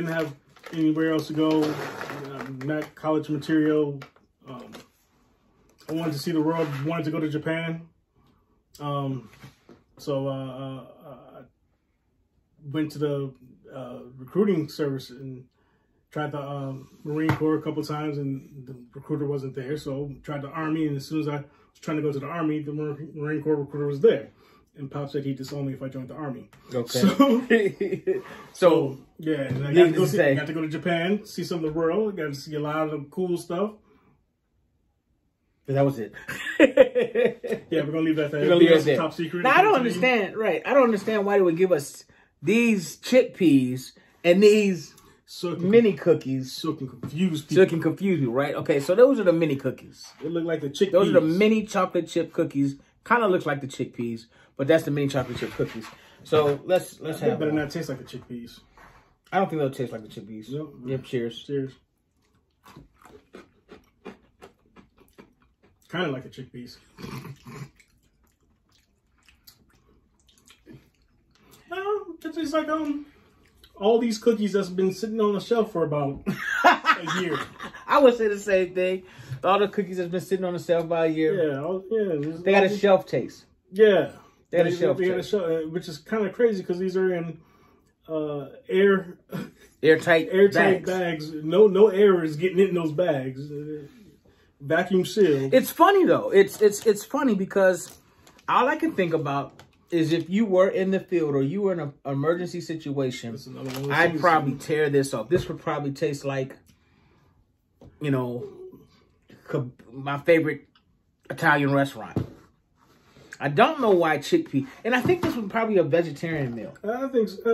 have anywhere else to go. Not college material. I wanted to see the world. Wanted to go to Japan. So I went to the recruiting service and tried the Marine Corps a couple times, and the recruiter wasn't there. So tried the Army, and as soon as I was trying to go to the Army, the Marine Corps recruiter was there. And Pop said he'd disown me if I joined the Army. Okay. So yeah, and I got to go to Japan, see some of the world. Got to see a lot of the cool stuff. That was it. Yeah, we're gonna leave that there. We're gonna leave that there. Top secret. Now I don't understand. Right, I don't understand why they would give us these chickpeas and these mini cookies. So it can confuse people. So it can confuse you, right? Okay, so those are the mini cookies. They look like the chickpeas. Those are the mini chocolate chip cookies. Kind of looks like the chickpeas, but that's the mini chocolate chip cookies. So let's have. They better not taste like the chickpeas. I don't think they'll taste like the chickpeas. Nope. Yep. Cheers. Cheers. Kind of like the chickpeas. It's just like all these cookies that's been sitting on the shelf for about a year. I would say the same thing. All the cookies that's been sitting on the shelf by a year. Yeah. They got a shelf taste. Yeah. They got a shelf taste. Which is kind of crazy because these are in airtight bags. No air is getting in those bags. Vacuum sealed. It's funny though. It's funny because all I can think about is if you were in the field or you were in an emergency situation, I'd probably tear this off. This would probably taste like, my favorite Italian restaurant. I don't know why chickpea, and I think this was probably a vegetarian meal. I think it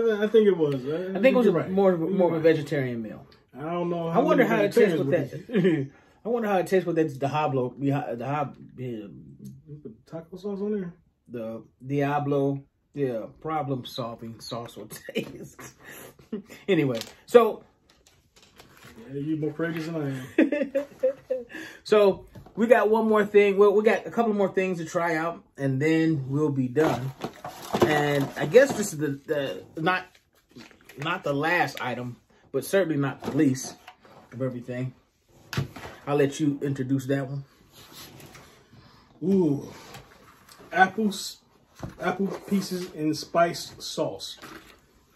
was. I think it was more of a vegetarian meal. I don't know. I wonder how it tastes with that. I wonder how it tastes with that Diablo. Taco sauce on there. The Diablo, problem solving sauce will taste. Anyway, so. Yeah, you're more courageous than I am. So we got one more thing. Well, we got a couple more things to try out, and then we'll be done. And I guess this is the not the last item, but certainly not the least of everything. I'll let you introduce that one. Ooh, apple pieces in spiced sauce.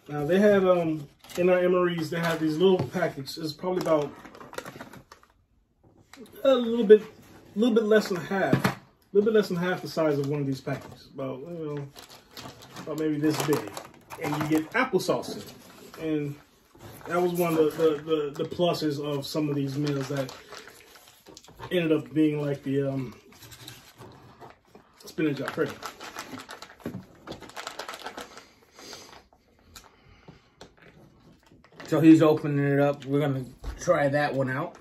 Now they have in our MREs they have these little packets. It's probably about a little bit less than half the size of one of these packets. About maybe this big, and you get applesauce in it. And that was one of the pluses of some of these meals that ended up being like the spinach alfredo. So he's opening it up. We're gonna try that one out.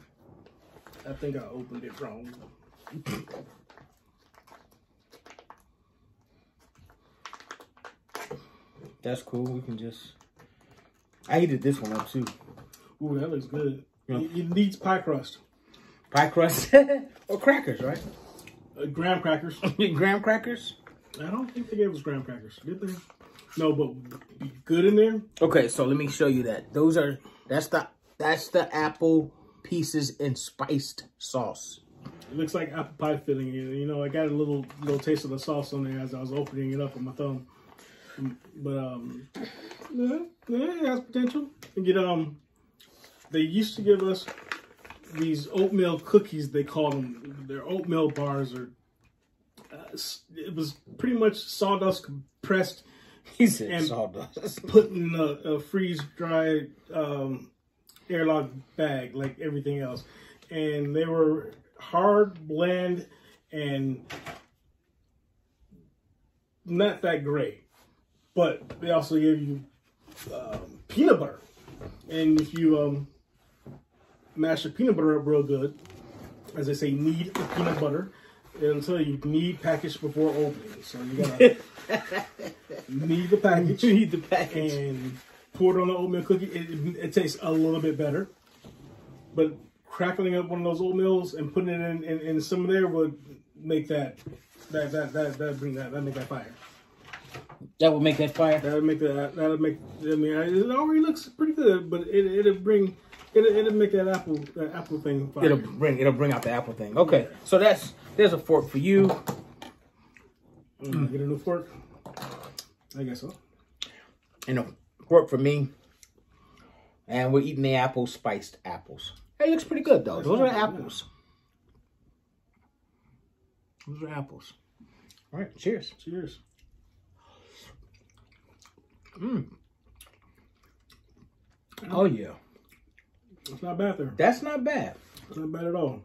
I think I opened it wrong. That's cool. We can just. I heated this one up too. Ooh, that looks good. Yeah. It needs pie crust. Pie crust or crackers, right? Graham crackers. Graham crackers? I don't think they gave us graham crackers. Did they? No, but be good in there. Okay, so let me show you that. That's the apple pieces in spiced sauce. It looks like apple pie filling. I got a little taste of the sauce on there as I was opening it up with my thumb. But yeah, it has potential. You get they used to give us these oatmeal cookies. They call them. They're oatmeal bars, or it was pretty much sawdust compressed. He said and sawdust. Put in a freeze-dried airlock bag like everything else. And they were hard, bland, and not that great. But they also give you peanut butter. And if you mash the peanut butter up real good, as they say, knead the peanut butter, it'll tell you knead package before opening. So you gotta knead the package. Knead the package. And pour it on the oatmeal cookie. It tastes a little bit better. But crackling up one of those oatmeals and putting it in some of there would make that make that fire. That would make that fire. That would make that. That would make. I mean, it already looks pretty good, but it'll make that apple thing fire. It'll bring out the apple thing. Okay, so there's a fork for you. Get a new fork. I guess so. And a fork for me. And we're eating the apples, spiced apples. It looks pretty good though. Those are apples. Those are apples. All right, cheers. Cheers. Oh yeah. It's not bad there. That's not bad. It's not bad at all.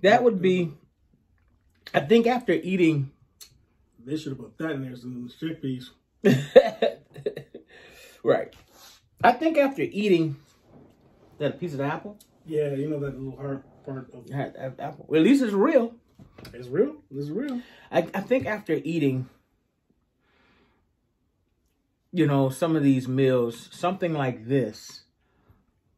That would be, I think after eating. They should have put that in there, some chickpeas. Right. I think after eating that piece of the apple. Yeah, you know that little hard part of apple. Well, at least it's real. It's real. It's real. I think after eating, you know, some of these meals, something like this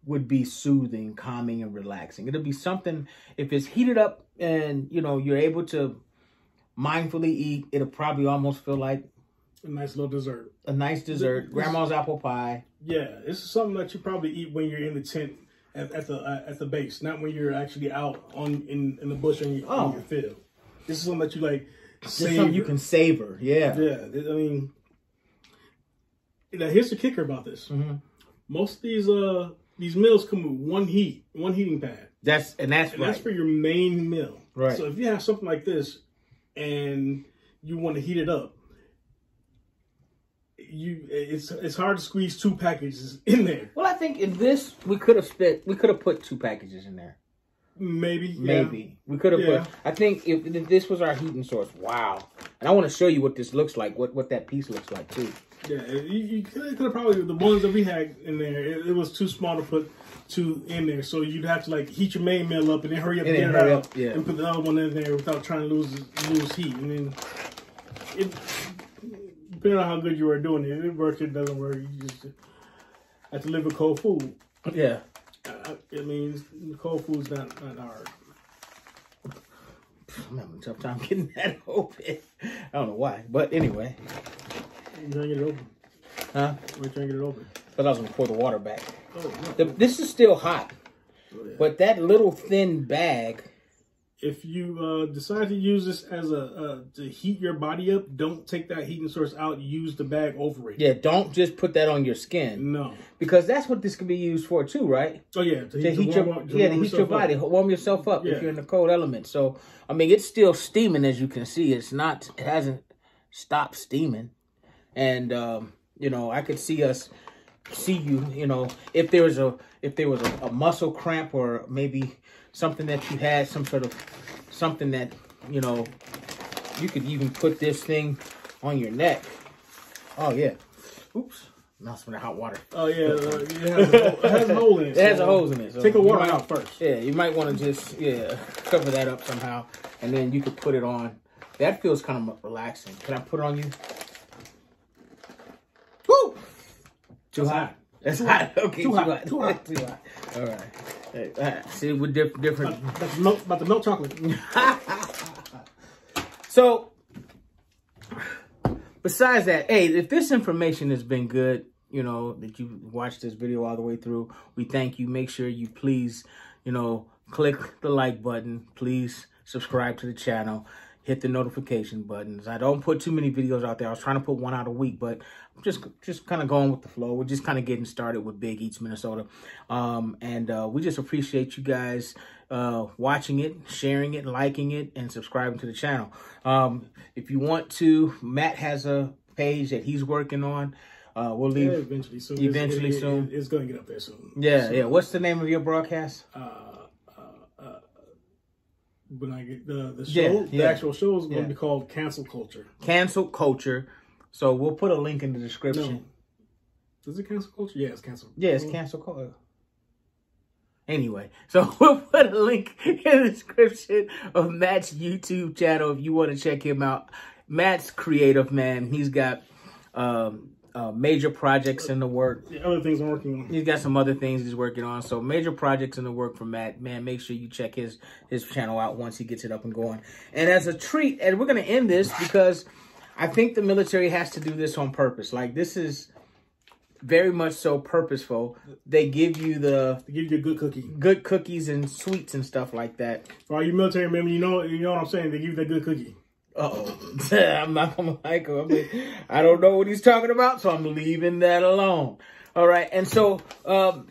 would be soothing, calming, and relaxing. It'll be something, if it's heated up and, you know, you're able to mindfully eat, it'll probably almost feel like a nice little dessert. A nice dessert. Grandma's apple pie. Yeah, this is something that you probably eat when you're in the tent at the base, not when you're actually out in the bush in your field. This is something that you like savor. Something you can savor. Yeah. Yeah. I mean, now here's the kicker about this. Mm-hmm. Most of these meals come with one heating pad. That's for your main meal. Right. So if you have something like this and you want to heat it up, it's hard to squeeze 2 packages in there. Well, I think in this we could have put 2 packages in there. Maybe. We could have put. I think if this was our heating source. Wow. And I want to show you what this looks like. What that piece looks like too. Yeah, you could have probably, the ones that we had in there, it was too small to put 2 in there. So you'd have to like heat your main meal up and then hurry up and get it out and put the other one in there without trying to lose heat. And then depending on how good you are doing it, it works, it doesn't work. You just have to live with cold food. Yeah. I mean, cold food's not hard. I'm having a tough time getting that open. I don't know why, but anyway. You're trying to get it open. Huh? We're trying to get it open. Because I was going to pour the water back. Oh, no. This is still hot. Oh, yeah. But that little thin bag. If you decide to use this as to heat your body up, don't take that heating source out. Use the bag over it. Yeah, don't just put that on your skin. No. Because that's what this can be used for too, right? Oh, yeah. To heat your body. Warm yourself up if you're in the cold element. So, I mean, it's still steaming, as you can see. It hasn't stopped steaming. And, you know, I could see you, you know, if there was a muscle cramp or maybe something that you had, something that, you know, you could even put this thing on your neck. Oh, yeah. Oops. Not some of the hot water. Oh, yeah. It has a hole in it. It has a hose in it. So take the water out first. Yeah, you might want to just, cover that up somehow. And then you could put it on. That feels kind of relaxing. Can I put it on you? Woo! Too hot. That's hot. Okay, too hot. Too hot. All right. See, we're different. About the milk chocolate. So, besides that, hey, if this information has been good, you know, that you watched this video all the way through, we thank you. Make sure you please, you know, click the like button. Please subscribe to the channel, hit the notification buttons. I don't put too many videos out there. I was trying to put one out a week, but I'm just kind of going with the flow. We're just kind of getting started with Big Eats Minnesota. We just appreciate you guys watching it, sharing it, liking it, and subscribing to the channel. If you want to, Matt has a page that he's working on. We'll leave eventually soon. Soon. It's going to get up there soon. Yeah, yeah. What's the name of your broadcast? When I get the show, the actual show is going to be called Cancel Culture. Cancel Culture. So we'll put a link in the description. No. Is it Cancel Culture? Yeah, it's Cancel. Yeah, it's Cancel Culture. Anyway, so we'll put a link in the description of Matt's YouTube channel if you want to check him out. Matt's creative, man. He's got major projects in the work. Yeah, other things I'm working on. He's got some other things he's working on. So major projects in the work for Matt. Man, make sure you check his channel out once he gets it up and going. And as a treat, and we're going to end this because I think the military has to do this on purpose. Like, this is very much so purposeful. They give you a good cookie. Good cookies and sweets and stuff like that. For all you military members, you know what I'm saying? They give you that good cookie. Uh-oh. I'm not going to like him. I don't know what he's talking about, so I'm leaving that alone. All right. And so one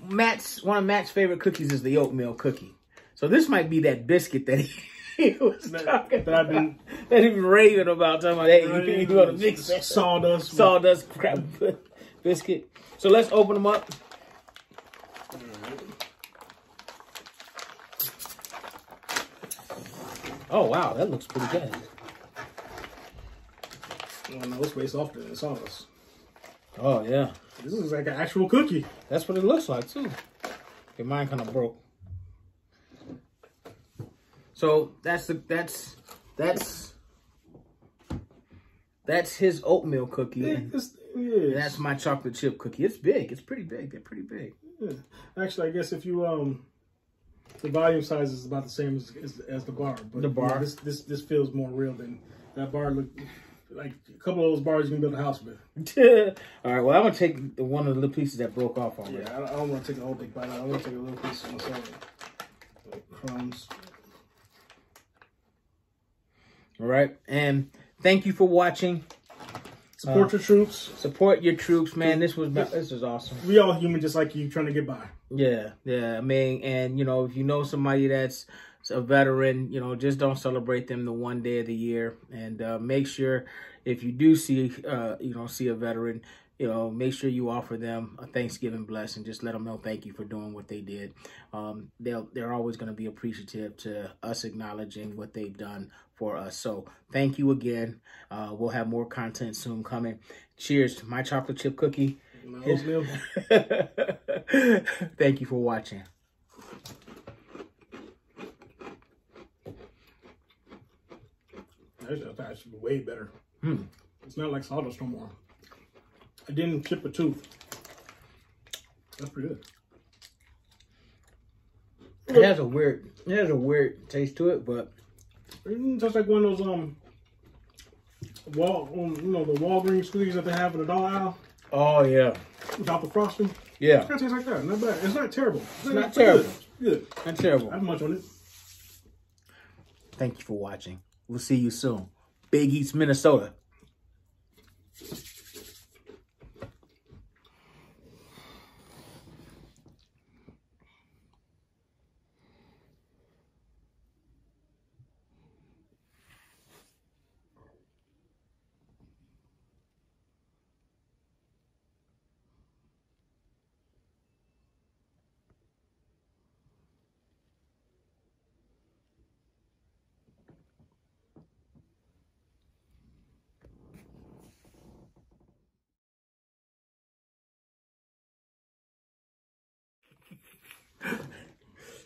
of Matt's favorite cookies is the oatmeal cookie. So this might be that biscuit that he was talking about. That he was raving about. Talking about, hey, you want to mix that? Sawdust crap biscuit. So let's open them up. Oh, wow. That looks pretty good. Oh, no, it's way softer than sawdust. Oh, yeah. This is like an actual cookie. That's what it looks like, too. Okay, mine kind of broke. So that's his oatmeal cookie. And that's my chocolate chip cookie. It's big. It's pretty big. They're pretty big. Yeah. Actually, I guess if you the volume size is about the same as the bar. But the bar. This feels more real than that bar. Look like a couple of those bars you can build a house with. All right. Well, I'm gonna take one of the little pieces that broke off on me. Yeah, I don't want to take a whole big bite. I want to take a little piece myself. Like crumbs. All right, and thank you for watching. Support your troops. Support your troops, man. This was awesome. We all human, just like you, trying to get by. Yeah. I mean, and if you know somebody that's a veteran, just don't celebrate them the one day of the year, and make sure if you do see see a veteran, make sure you offer them a Thanksgiving blessing. Just let them know thank you for doing what they did. They're always going to be appreciative to us acknowledging what they've done for us. So thank you again. We'll have more content soon coming. Cheers to my chocolate chip cookie. Thank you for watching. That's actually way better. It's not like sawdust no more. I didn't chip a tooth. That's pretty good. It has a weird taste to it, but it's just like one of those the Walgreens cookies that they have in the dollar aisle. Oh yeah. Without the frosting. Yeah. It kind of tastes like that. Not bad. It's not terrible. It's not terrible. Good. Not terrible. I have much on it. Thank you for watching. We'll see you soon. Big Eats, Minnesota.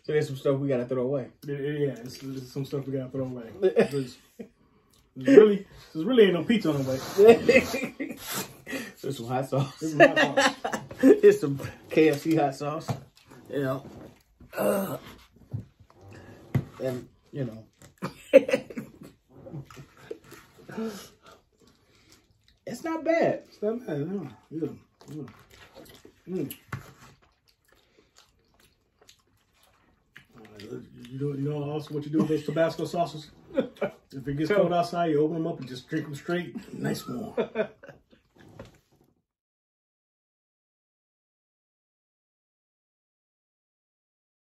So there's some stuff we gotta throw away. Yeah, it's some stuff we gotta throw away. There's really ain't no pizza on the way. There's some hot sauce. It's some KFC hot sauce. And it's not bad. It's not bad. No. Yeah. You know also what you do with those Tabasco sauces? If it gets cold outside, you open them up and just drink them straight. Nice warm.